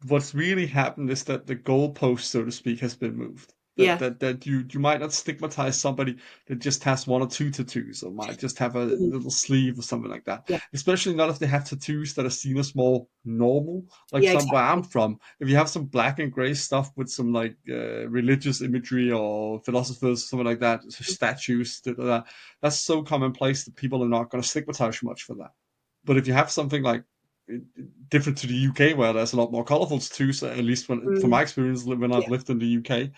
what's really happened is that the goalpost, so to speak, has been moved. That Yeah. that that you might not stigmatize somebody that just has one or two tattoos, or might just have a Mhm. little sleeve or something like that. Yeah. Especially not if they have tattoos that are seen as more normal. Like Yeah, some where I'm exactly. from, if you have some black and gray stuff with some like religious imagery or philosophers, something like that, statues, that's so commonplace that people are not going to stigmatize you much for that. But if you have something like different to the UK, where there's a lot more colourful tattoos, at least from Mm, my experience when I've yeah. lived in the UK,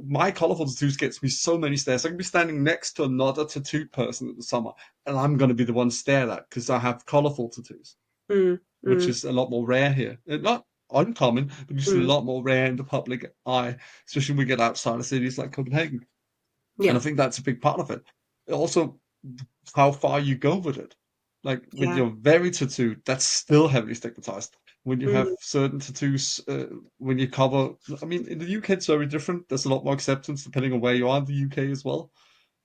my colourful tattoos gets me so many stares. I can be standing next to another tattooed person in the summer, and I'm going to be the one stared at because I have colourful tattoos, Mm, which mm, is a lot more rare here. Not uncommon, but just a mm. lot more rare in the public eye, especially when we get outside of cities like Copenhagen. And Yeah. I think that's a big part of it. Also, how far you go with it. Like when Yeah. you're very tattooed, that's still heavily stigmatized. When you have Mm, certain tattoos, when you cover, I mean, in the UK it's very different. There's a lot more acceptance depending on where you are in the UK as well.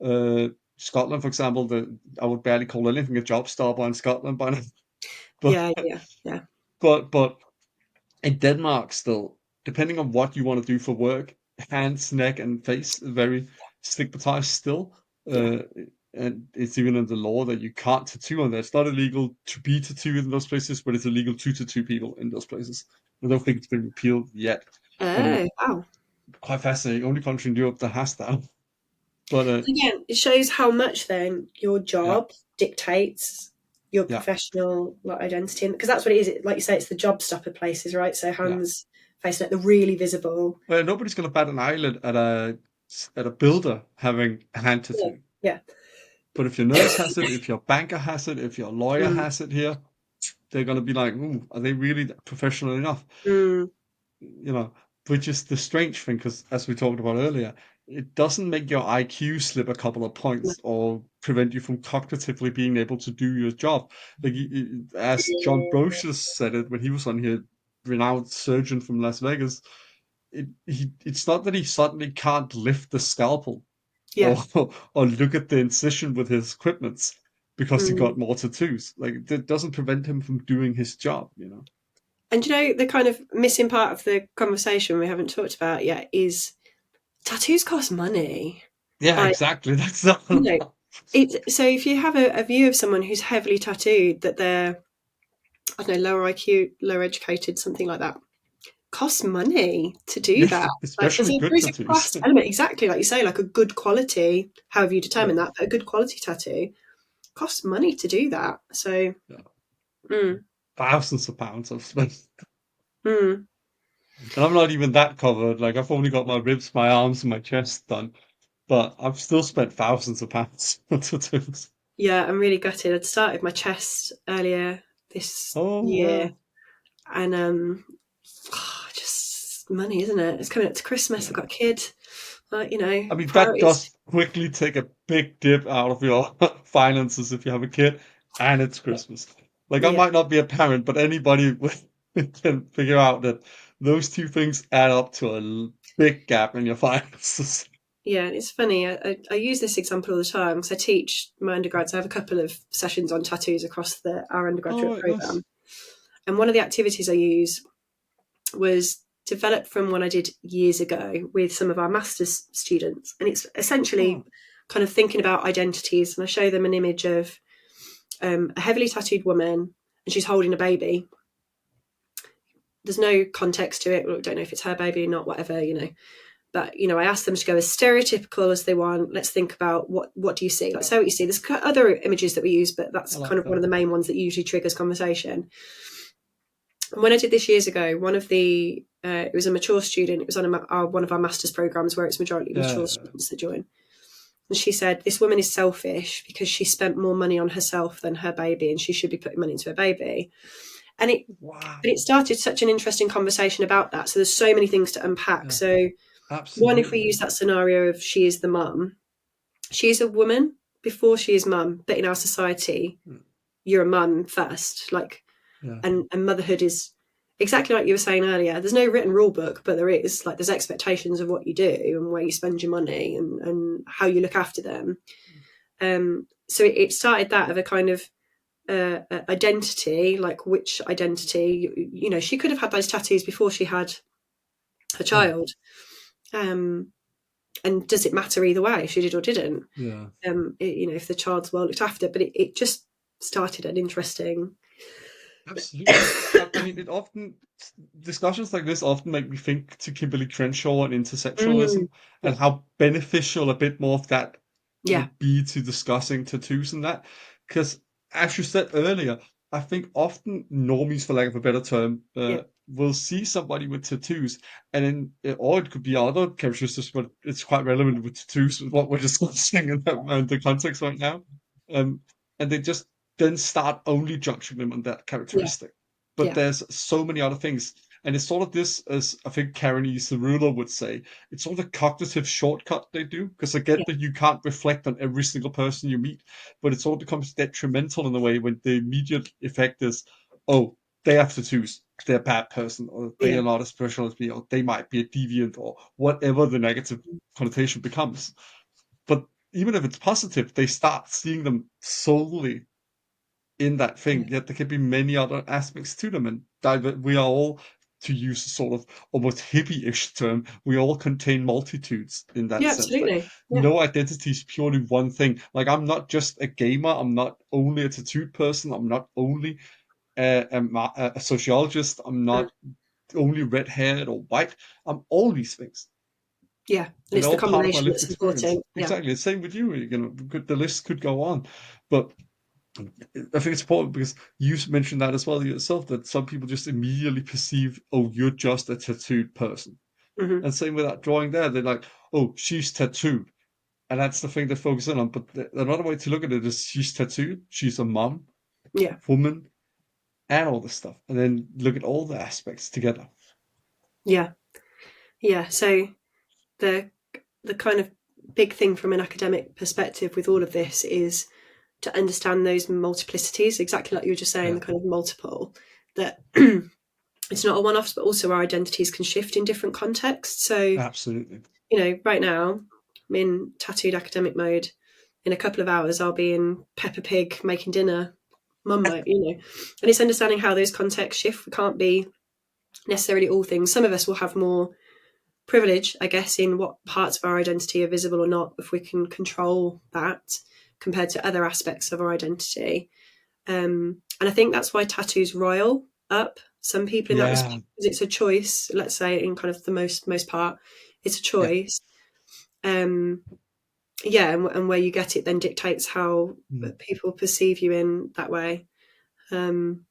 Uh, Scotland, for example, I would barely call anything a job stopper in Scotland by now. But yeah. Yeah. Yeah. but in Denmark, still, depending on what you want to do for work, hands, neck, and face are very stigmatized still. Yeah. Uh, and it's even in the law that you can't tattoo on there. It's not illegal to be tattooed in those places, but it's illegal to tattoo people in those places. I don't think it's been repealed yet. And Oh, wow. quite fascinating. Only country in Europe that has that. But Again, it shows how much then your yeah, job dictates your yeah, professional like identity, because that's what it is. Like you say, it's the job stopper places, right? So yeah. hands, face, neck, they're really visible. Well, nobody's going to bat an eyelid at a builder having a hand Yeah. tattoo. Yeah. But if your nurse has it, if your banker has it, if your lawyer Mm, has it here, they're going to be like, "Ooh, are they really professional enough?" mm, You know, which is the strange thing because, as we talked about earlier, it doesn't make your IQ slip a couple of no. points or prevent you from cognitively being able to do your job. Like as John Brocious said it when he was on here, renowned surgeon from Las Vegas. It's not that he suddenly can't lift the scalpel or Yeah. or look at the incision with his equipments because he Mm. got more tattoos. Like that doesn't prevent him from doing his job, you know. And you know, the kind of missing part of the conversation we haven't talked about yet is tattoos cost money. Yeah, Like, exactly. That's not. you know, it. So if you have a view of someone who's heavily tattooed, that they're, I don't know, lower IQ, lower educated, something like that, costs money to do Yeah, that. Like, especially good there is a tattoos. cost element, exactly like you say, like a good quality, however you Yeah, determine that, but a good quality tattoo costs money to do that. So, yeah. mm, Thousands of pounds I've spent, mm, and I'm not even that covered. Like I've only got my ribs, my arms, and my chest done, but I've still spent thousands of pounds on tattoos. yeah, I'm really gutted. I'd started my chest earlier this Oh year, wow. and just money, isn't it? It's coming up to Christmas. I've Yeah. got a kid. Like, you know, I mean, that priorities. does quickly take a big dip out of your finances if you have a kid and it's Christmas. Like, I Yeah, might not be a parent, but anybody can figure out that those two things add up to a big gap in your finances. yeah. It's funny. I use this example all the time because I teach my undergrads. I have a couple of sessions on tattoos across our Oh, undergraduate right, nice. program, and one of the activities I use was developed from one I did years ago with some of our master's students, and it's essentially Oh, kind of thinking about identities. And I show them an image of a heavily tattooed woman, and she's holding a baby. There's no context to it. We don't know if it's her baby or not, whatever, you know. But, you know, I ask them to go as stereotypical as they want. Let's think about what do you see? Like, yeah, say what you see. There's other images that we use, but that's I kind like of one that. of the main ones that usually triggers conversation. And when I did this years ago, one of the it was a mature student. It was on one of our master's programs where it's majority mature Yeah. students that join. And she said, this woman is selfish because she spent more money on herself than her baby, and she should be putting money into her baby. And Wow. it started such an interesting conversation about that. So there's so many things to unpack. Yeah, So one, if we absolutely. use that scenario of she is the mum, she is a woman before she is mum, but in our society, Mm, you're a mum first. Like, yeah, and motherhood is exactly like you were saying earlier. There's no written rule book, but there is, like, there's expectations of what you do and where you spend your money and how you look after them. So it started that of a kind of identity, like which identity, she could have had those tattoos before she had her Yeah. child. And does it matter either way if she did or didn't? Yeah. If the child's well looked after, but it just started an interesting. Absolutely. I mean, it often discussions like this often make me think to Kimberly Crenshaw and intersectionalism Yeah, and how beneficial a bit more of that yeah, would be to discussing tattoos and that. Because as you said earlier, I think often normies, for lack of a better term, yeah, will see somebody with tattoos, and then, or it could be other characteristics, but it's quite relevant with tattoos, with what we're discussing in the context right now. Um, and they just then start only judging them on that yeah, characteristic. But yeah, there's so many other things. And it's sort of this, as I think Karen E. Cerullo would say, it's sort of a cognitive shortcut they do. Because I yeah, get that you can't reflect on every single person you meet, but it sort of becomes detrimental in a way when the immediate effect is, oh, they have tattoos, they're a bad person, or they yeah, are not as special as me, or they might be a deviant, or whatever the negative connotation becomes. But even if it's positive, they start seeing them solely in that thing, yeah, yet there can be many other aspects to them. And we are all, to use a sort of almost hippie-ish term, we all contain multitudes in that yeah, sense. Like, absolutely. Yeah, no identity is purely one thing. Like, I'm not just a gamer, I'm not only a tattooed person, I'm not only a sociologist, I'm mm, not only red-haired or white. I'm all these things. yeah, and And it's the all part of my combination lived that's experience. important. Yeah, Exactly. The same with you. The list could go on. But I think it's important because you mentioned that as well yourself, that some people just immediately perceive, oh, you're just a tattooed person. hmm, And same with that drawing there, they're like, oh, she's tattooed. And that's the thing they focus in on. But another way to look at it is she's tattooed, she's a mom, yeah, woman, and all this stuff. And then look at all the aspects together. yeah, yeah. So the the kind of big thing from an academic perspective with all of this is to understand those multiplicities, exactly like you were just saying, Yeah, the kind of multiple that it's not a one-off, but also our identities can shift in different contexts. So, absolutely. right now I'm in tattooed academic mode. In a couple of hours, I'll be in Peppa Pig making dinner, mum mode, and it's understanding how those contexts shift. We can't be necessarily all things. Some of us will have more privilege, I guess, in what parts of our identity are visible or not, if we can control that compared to other aspects of our identity. And I think that's why tattoos rile up some people in that respect, Yeah, because it's a choice. Let's say in kind of the most part, it's a yeah. choice. Um, yeah, and where you get it then dictates how Mm. people perceive you in that way. Um,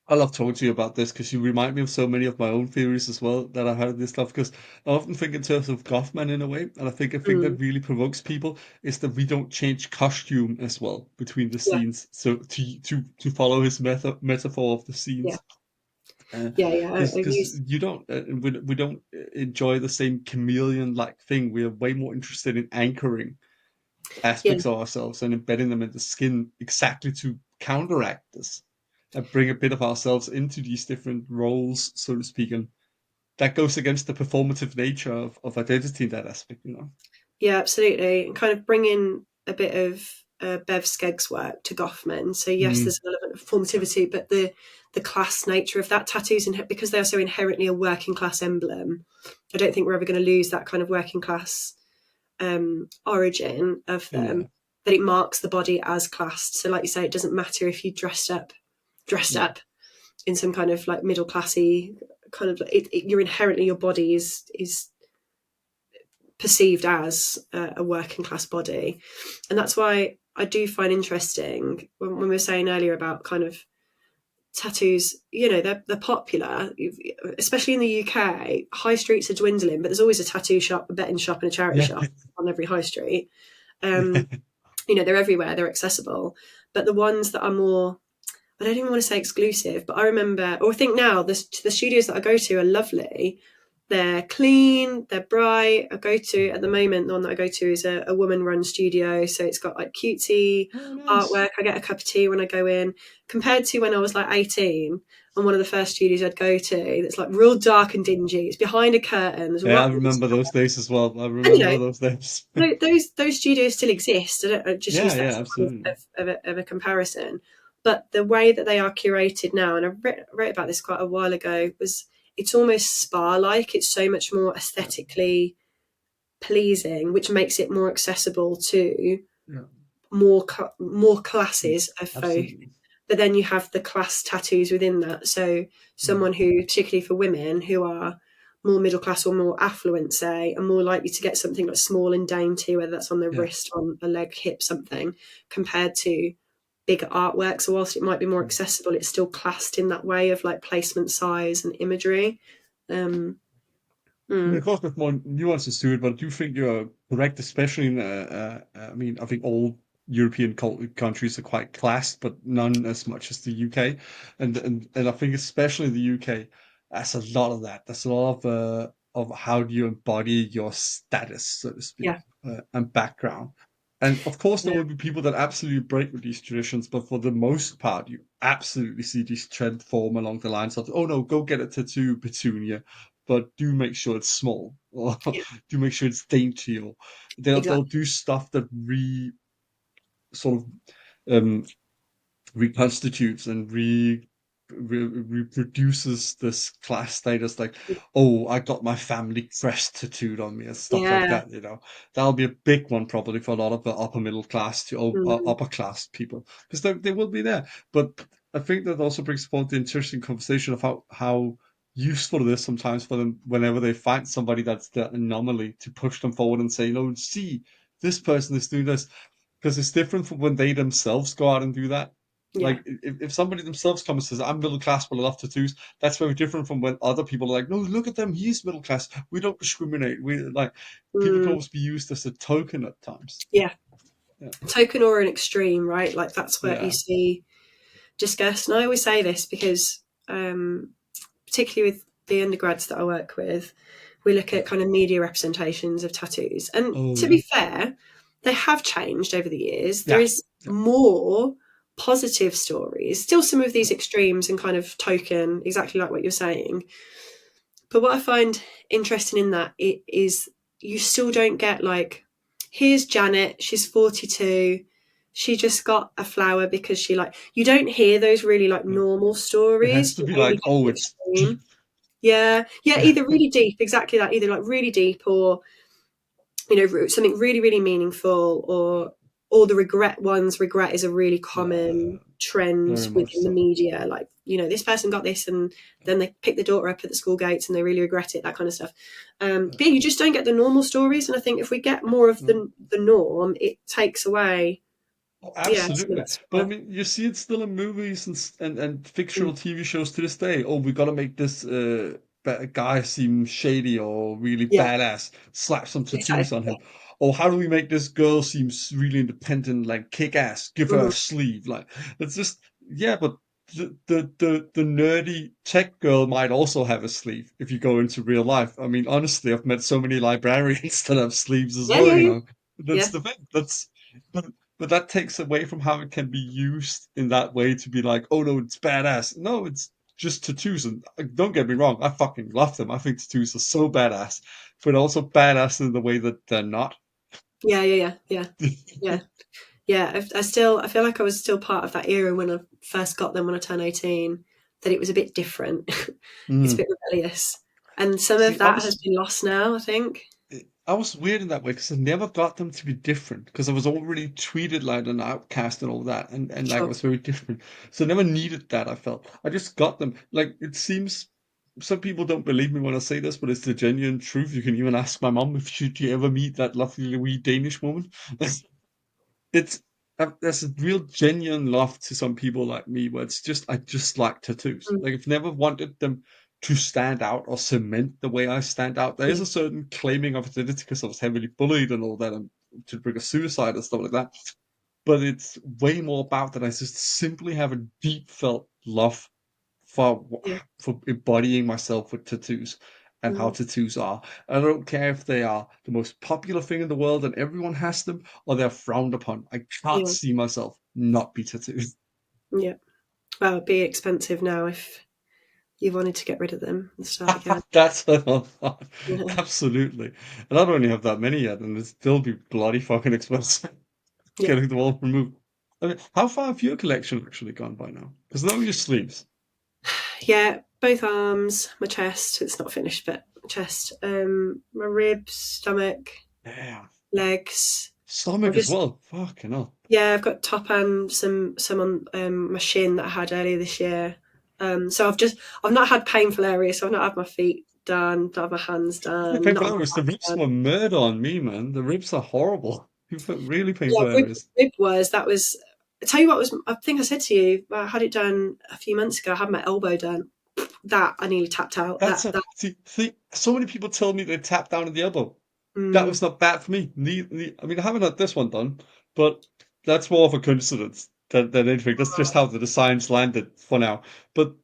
I love talking to you about this because you remind me of so many of my own theories as well that I've had this stuff. Because I often think in terms of Goffman in a way, and I think a thing that mm, really provokes people is that we don't change costume as well between the yeah, scenes. So to follow his metaphor of the yeah, scenes, yeah. I've because used you don't we don't enjoy the same chameleon like thing. We are way more interested in anchoring yeah, aspects of ourselves and embedding them in the skin exactly to counteract this and bring a bit of ourselves into these different roles, so to speak. And that goes against the performative nature of identity in that aspect. yeah, absolutely, and kind of bring in a bit of Bev Skegg's work to Goffman. So yes, Mm, there's an element of formativity, but the class nature of that tattoos, because they are so inherently a working class emblem. I don't think we're ever going to lose that kind of working class origin of yeah, them. That it marks the body as classed. So, like you say, it doesn't matter if you dressed yeah, up in some kind of like middle classy kind of. You're inherently, your body is perceived as a working class body. And that's why I do find interesting when we were saying earlier about kind of tattoos, they're popular, especially in the UK. High streets are dwindling, but there's always a tattoo shop, a betting shop, and a charity yeah, shop on every high street. yeah. Um, they're everywhere, they're accessible. But the ones that are more, I don't even want to say exclusive, but I remember, or I think now, the studios that I go to are lovely. They're clean, they're bright. I go to, at the moment, the one that I go to is a woman run studio. So it's got like cutesy Oh, nice. artwork. I get a cup of tea when I go in, compared to when I was like 18 and one of the first studios I'd go to that's like real dark and dingy. It's behind a curtain. There's Yeah, I ruffles. remember those days as well. I And remember those days. those studios still exist. I don't, just Yeah, use that yeah, as a, absolutely. of a comparison. But the way that they are curated now, and I wrote about this quite a while ago, was it's almost spa-like. It's so much more Yeah. aesthetically pleasing, which makes it more accessible to Yeah. more classes of folk. Absolutely. But then you have the class tattoos within that. So Mm. someone who, particularly for women who are more middle class or more affluent, say, are more likely to get something like small and dainty, whether that's on the Yeah. wrist, on a leg, hip, something, compared to bigger artwork. So whilst it might be more Mm. accessible, it's still classed in that way of like placement, size, and imagery. Um, I mean, mm, of course, there's more nuances to it, but I do think you're correct, especially in, I mean, I think all European countries are quite classed, but none as much as the UK. And I think especially the UK, that's a lot of that. There's a lot of how do you embody your status, so to speak, yeah, and background. And of course, there yeah, will be people that absolutely break with these traditions, but for the most part, you absolutely see this trend form along the lines of, oh no, go get a tattoo, Petunia, but do make sure it's small, or yeah, do make sure it's dainty, or they'll exactly. do stuff that sort of um, reconstitutes and reproduces this class status, like, oh, I got my family crest tattooed on me and stuff like Yeah. that. That'll be a big one probably for a lot of the upper middle class to Mm, upper class people, because they will be there. But I think that also brings forward the interesting conversation of how useful it is sometimes for them whenever they find somebody that's the anomaly to push them forward and say, see, this person is doing this, because it's different from when they themselves go out and do that. yeah. Like if somebody themselves comes and says, "I'm middle class, but I love tattoos," that's very different from when other people are like, "No, look at them, he's middle class. We don't discriminate. We like." People can Mm, always be used as a token at times. yeah. Yeah, Token or an extreme, right? Like that's where you yeah. see disgust. And I always say this because, particularly with the undergrads that I work with, we look Yeah. at kind of media representations of tattoos. And Oh to yeah, be fair, they have changed over the years. There yeah, is yeah. more positive stories, still some of these extremes and kind of token, exactly like what you're saying. But what I find interesting in that is you still don't get like, here's Janet, she's 42, she just got a flower because she like, you don't hear those really like No. normal It has stories. to You be only like, get oh, the it's extreme. deep. Yeah, yeah, Yeah, either really deep, exactly that, either like really deep or something really really meaningful, or the regret ones. Regret is a really yeah, common trend very much within the so. media, like this person got this and then they pick the daughter up at the school gates and they really regret it, that kind of stuff. Yeah. But yeah, you just don't get the normal stories, and I think if we get more of No. the norm, it takes away, Oh, yeah, some of absolutely. that But I stigma. mean, you see it still in movies and fictional Mm, TV shows to this day. Oh, we gotta make this guy seem shady or really yeah, badass. Slap some exactly, tattoos on him. Or how do we make this girl seem really independent, like kick ass? Give yeah. her a Mhm. sleeve. Like it's just yeah, but the nerdy tech girl might also have a sleeve if you go into real life. I mean, honestly, I've met so many librarians that have sleeves as Yeah, well, yeah, you yeah, know. That's yeah, the thing. But but that takes away from how it can be used in that way to be like, oh no, it's badass. No, it's just tattoos. And don't get me wrong, I fucking love them. I think tattoos are so badass, but also badass in the way that they're not. yeah, yeah, yeah, yeah, yeah. Yeah, I feel like I was still part of that era when I first got them when I turned 18, that it was a bit different. It's a Mm. bit rebellious. And some of See, that has been lost now, I think. I was weird in that way because I never got them to be different because I was already treated like an outcast and all that, and like I Sure. was very different. So I never needed that. I felt I just got them. Like it seems some people don't believe me when I say this, but it's the genuine truth. You can even ask my mom if should you ever meet that lovely wee Danish woman. It's there's a real genuine love to some people like me where it's just I just like tattoos. Mm, Like I've never wanted them to stand out or cement the way I stand out. There is yeah, a certain claiming of identity because I was heavily bullied and all that, and to bring a suicide and stuff like that. But it's way more about that. I just simply have a deep felt love for yeah. for embodying myself with tattoos and how Mm, tattoos are. I don't care if they are the most popular thing in the world and everyone has them, or they're frowned upon. I can't yeah, see myself not be tattooed. yeah. Well, it'd be expensive now if you wanted to get rid of them and start again. That's another thought. Yeah, Absolutely. And I don't even have that many yet, and it'd still be bloody fucking expensive yeah, getting them all removed. I mean, how far have your collection actually gone by now? Because not your sleeves. Yeah, both arms, my chest. It's not finished, but chest, my ribs, stomach, Yeah. legs. I've Stomach as just well. Fucking hell. Yeah, I've got top and some on my shin that I had earlier this year. So I've not had painful areas. So I've not had my feet done, not had my hands done, Painful not had my areas. The back ribs done. were murder on me, man. The ribs are horrible. You put really Yeah, painful areas. rib was that was. I tell you what was. I think I said to you, I had it done a few months ago. I had my elbow done. That I nearly tapped out. That's a That see. So many people tell me they tap down in the elbow. That mm, was not bad for me. I mean, I haven't had this one done, but that's more of a coincidence than anything. That's just how the designs landed for now. But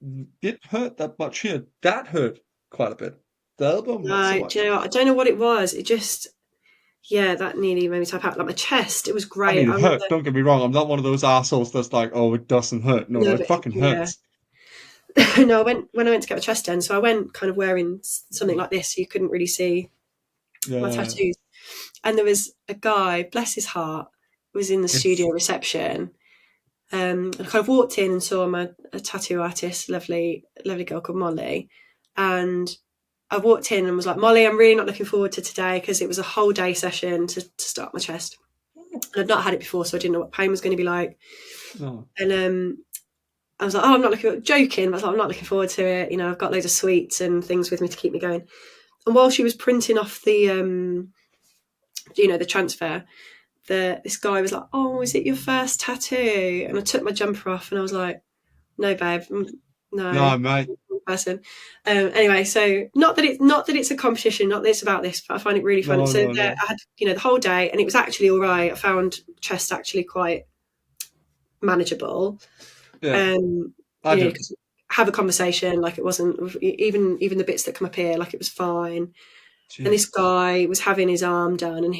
it hurt that much here. That hurt quite a bit. The elbow, not so no, do much. you know what? I don't know what it was. It just yeah, that nearly made me tap out. Like my chest, it was I great. mean, I it remember hurt. Don't get me wrong. I'm not one of those assholes that's like, oh, it doesn't hurt. No, no, it but fucking yeah. hurts. No, I went when I went to get my chest done. So I went kind of wearing something like this, so you couldn't really see my Yeah. tattoos. And there was a guy, bless his heart, was in the studio It's reception. I kind of walked in and saw a tattoo artist, lovely, lovely girl called Molly, and I walked in and was like, Molly, I'm really not looking forward to today because it was a whole day session to start my chest. And I'd not had it before, so I didn't know what pain was going to be like. no. And I was like, oh, I'm not joking. I was like, I'm not looking forward to it. You know, I've got loads of sweets and things with me to keep me going. And while she was printing off the transfer, this guy was like, oh, is it your first tattoo? And I took my jumper off and I was like, no, babe, no, No, mate. person. Anyway, so not that it's a competition, not that it's about this, but I find it really funny. No, So no, there, no. I had the whole day, and it was actually all right. I found chest actually quite manageable. Yeah, Um, I do. cause have a conversation like it wasn't even the bits that come up here like it was fine. And this Jesus. guy was having his arm done, and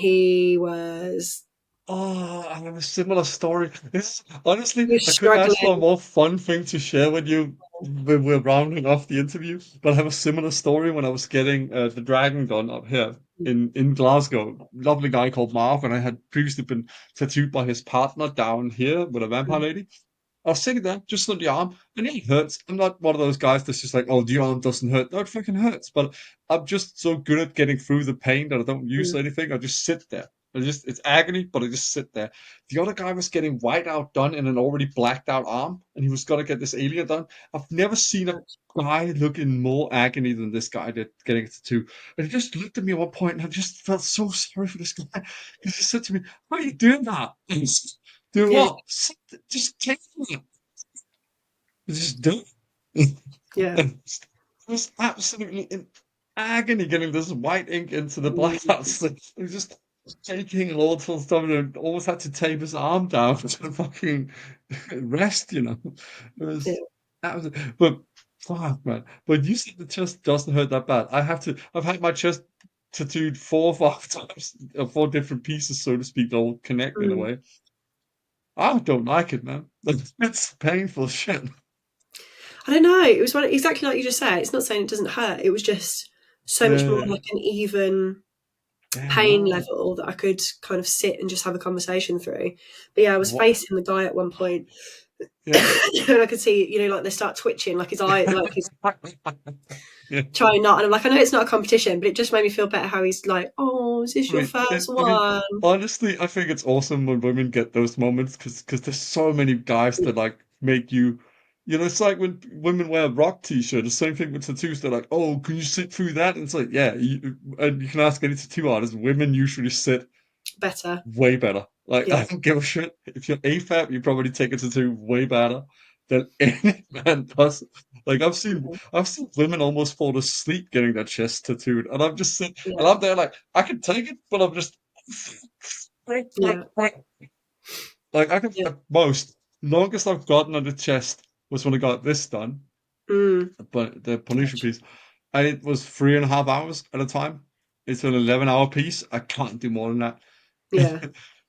Oh, I have a similar story. This honestly, he was I couldn't ask for a struggling. more fun thing to share with you when we're rounding off the interview. But I have a similar story when I was getting the dragon done up here in Glasgow. Lovely guy called Mark, and I had previously been tattooed by his partner down here with a vampire lady. I was sitting there just on the arm, and it hurts. I'm not one of those guys that's just like, oh, the arm doesn't hurt. No, it fucking hurts. But I'm just so good at getting through the pain that I don't use Mm, anything. I just sit there. It's agony, but I just sit there. The other guy was getting white out done in an already blacked out arm, and he was gonna get this alien done. I've never seen a guy look in more agony than this guy did getting it tattoo. And he just looked at me at one point, and I just felt so sorry for this guy. He just said to me, "Why are you doing that?" Doing yeah, what? Just take it. Just do it. yeah, And I was absolutely in agony getting this white ink into the mm, blackouts. It was just shaking and all sorts of stuff, and I almost had to tape his arm down to fucking rest, you know. It yeah. was that was but fuck man. But you said the chest doesn't hurt that bad. I've had my chest tattooed 4 or 5 times, 4 different pieces, so to speak, that all connect in a Mm. way. I don't like it, man. It's painful shit. I don't know. It was exactly like you just said. It's not saying it doesn't hurt. It was just so much more Yeah. like an even Yeah, pain no. level that I could kind of sit and just have a conversation through. But yeah, I was What? facing the guy at one point, Yeah. and I could see, like they start twitching, like his eye, like he's Yeah. trying not. And I'm like, I know it's not a competition, but it just made me feel better how he's like, "Oh, is this your first I mean, one?" honestly, I think it's awesome when women get those moments because there's so many guys that like make you, it's like when women wear a rock t-shirt. The same thing with tattoos. They're like, oh, can you sit through that? And it's like, yeah, and you can ask any tattoo artist. Women usually sit Better, way better. Like, I yeah, don't give a shit. If you're AFAB, you probably take it to do way better than any man does. Like, I've seen women almost fall asleep getting their chest tattooed, and I'm just sitting, and yeah, I'm there like, I can take it, but I'm just yeah, like, I can yeah, at most longest I've gotten on the chest was when I got this done, mm, but the pollution piece, and it was 3.5 hours at a time. It's an 11-hour piece. I can't do more than that. yeah,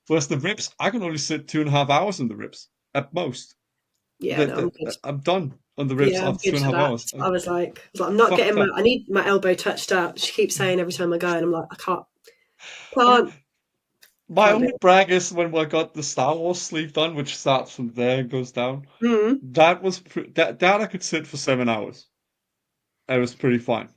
Whereas the ribs, I can only sit 2.5 hours in the ribs at most. yeah. No, I'm good. I'm done on the ribs Yeah, I'm after two good and a for half that. hours. I'm not Fuck getting that. I need my elbow touched up. She keeps saying every time I go, and I'm like, I can't, I mean, can't. My Can't do only brag is when I got the Star Wars sleeve done, which starts from there and goes down. it. Mm. That I could sit for 7 hours. It was pretty fine.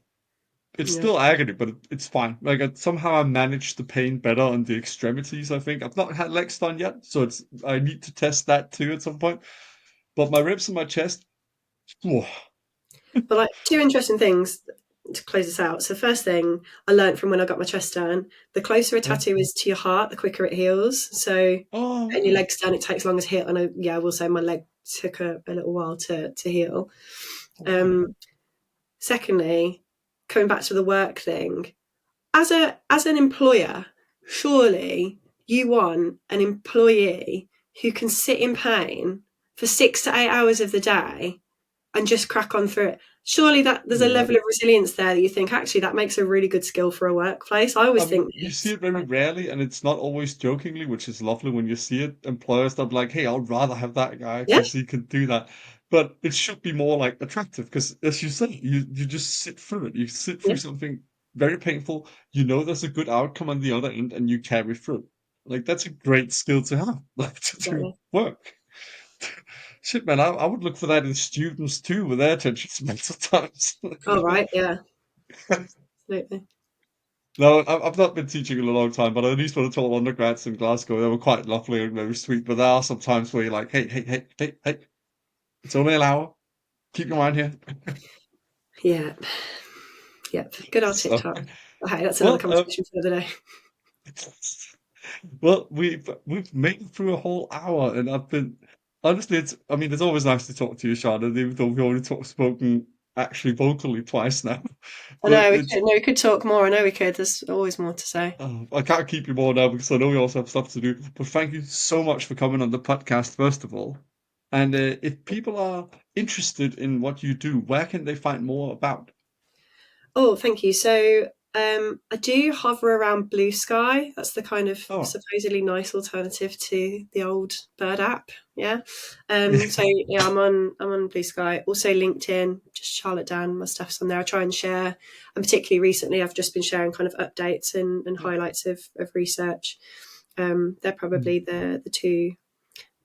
It's Yeah. still agony, but it's fine. Like somehow I managed the pain better on the extremities. I think I've not had legs done yet, so I need to test that too at some point. But my ribs and my chest, whew, But like two interesting things to close this out. So first thing I learned from when I got my chest done, the closer a yeah. tattoo is to your heart, the quicker it heals. So Oh getting your yeah. legs done, it takes longer to heal. And I will say my leg took a little while to heal. Oh, wow. Um, Secondly, coming back to the work thing, as an employer, surely you want an employee who can sit in pain for 6 to 8 hours of the day and just crack on through it. Surely that there's a Yeah. level of resilience there that you think actually that makes a really good skill for a workplace. I I always mean, think you see this. it very rarely, and it's not always jokingly, which is lovely when you see it. Employers that are like, "Hey, I'd rather have that guy Yeah, because he can do that," but it should be more like attractive because, as you say, you just sit through it. You sit yeah, through something very painful. You know there's a good outcome on the other end, and you carry through. Like that's a great skill to have, like to do exactly. work. Shit, man, I would look for that in students too with their attention spans sometimes. Oh right, yeah, absolutely. No, I've not been teaching in a long time, but at least when I taught undergrads in Glasgow, they were quite lovely and very sweet. But there are some times where you're like, hey, hey, hey, hey, hey, it's only an hour. Keep your mind here. Yeah, yep. Good old So, TikTok. Okay, that's another well, conversation for the other day. well, we've made it through a whole hour, and I've been honestly, I mean, it's always nice to talk to you, Charlotte, even though we've already spoken actually vocally twice now. I But know we it's could. No, we could talk more. I know we could. There's always more to say. I can't keep you more now because I know we also have stuff to do. But thank you so much for coming on the podcast, first of all. And if people are interested in what you do, where can they find more about? Oh, thank you. So I do hover around Blue Sky. That's the kind of Oh, supposedly nice alternative to the old Bird app. Yeah. So yeah, I'm on Blue Sky. Also LinkedIn, just Charlotte Dann. My stuff's on there. I try and share, and particularly recently, I've just been sharing kind of updates and yeah. highlights of research. They're Mm. probably the two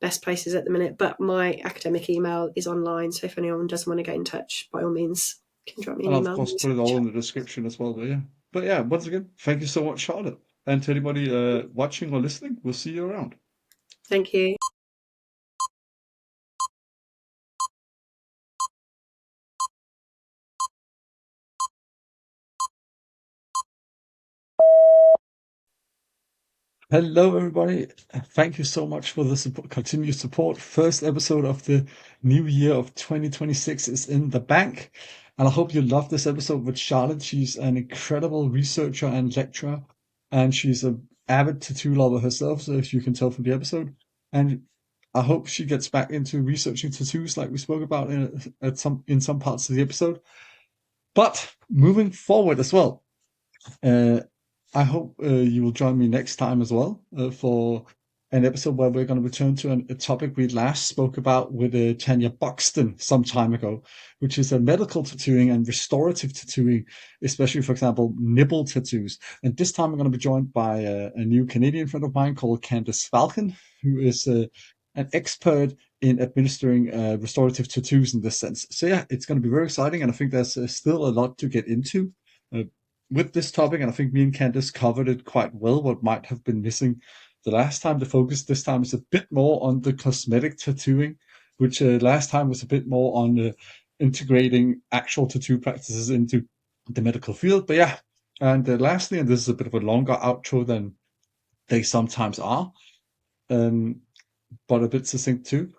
best places at the minute. But my academic email is online, so if anyone does want to get in touch, by all means, can drop me an And I'll, of email. course, put it all in the description as well. But yeah, once again, thank you so much, Charlotte. And to anybody watching or listening, we'll see you around. Thank you. Hello, everybody. Thank you so much for the continued support. First episode of the new year of 2026 is in the bank. And I hope you love this episode with Charlotte. She's an incredible researcher and lecturer, and she's an avid tattoo lover herself, so if you can tell from the episode. And I hope she gets back into researching tattoos like we spoke about in some parts of the episode. But moving forward as well, uh, I hope you will join me next time as well for an episode where we're going to return to a topic we last spoke about with Tanya Buxton some time ago, which is medical tattooing and restorative tattooing, especially, for example, nipple tattoos. And this time I'm going to be joined by a new Canadian friend of mine called Candice Falcon, who is an expert in administering restorative tattoos in this sense. So yeah, it's going to be very exciting, and I think there's still a lot to get into. Uh, with this topic, and I think me and Candice covered it quite well, what might have been missing the last time. The focus this time is a bit more on the cosmetic tattooing, which last time was a bit more on integrating actual tattoo practices into the medical field. But yeah, and lastly, and this is a bit of a longer outro than they sometimes are, um, but a bit succinct too.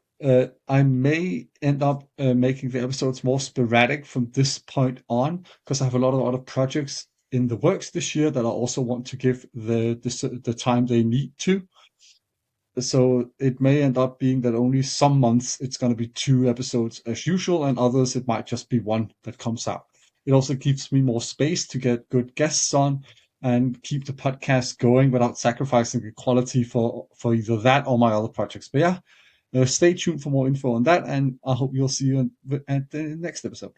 I may end up making the episodes more sporadic from this point on because I have a lot of other projects in the works this year that I also want to give the time they need to. So it may end up being that only some months it's going to be 2 episodes as usual, and others it might just be one that comes out. It also keeps me more space to get good guests on and keep the podcast going without sacrificing the quality for either that or my other projects. But yeah, stay tuned for more info on that, and I hope you'll see you at the next episode.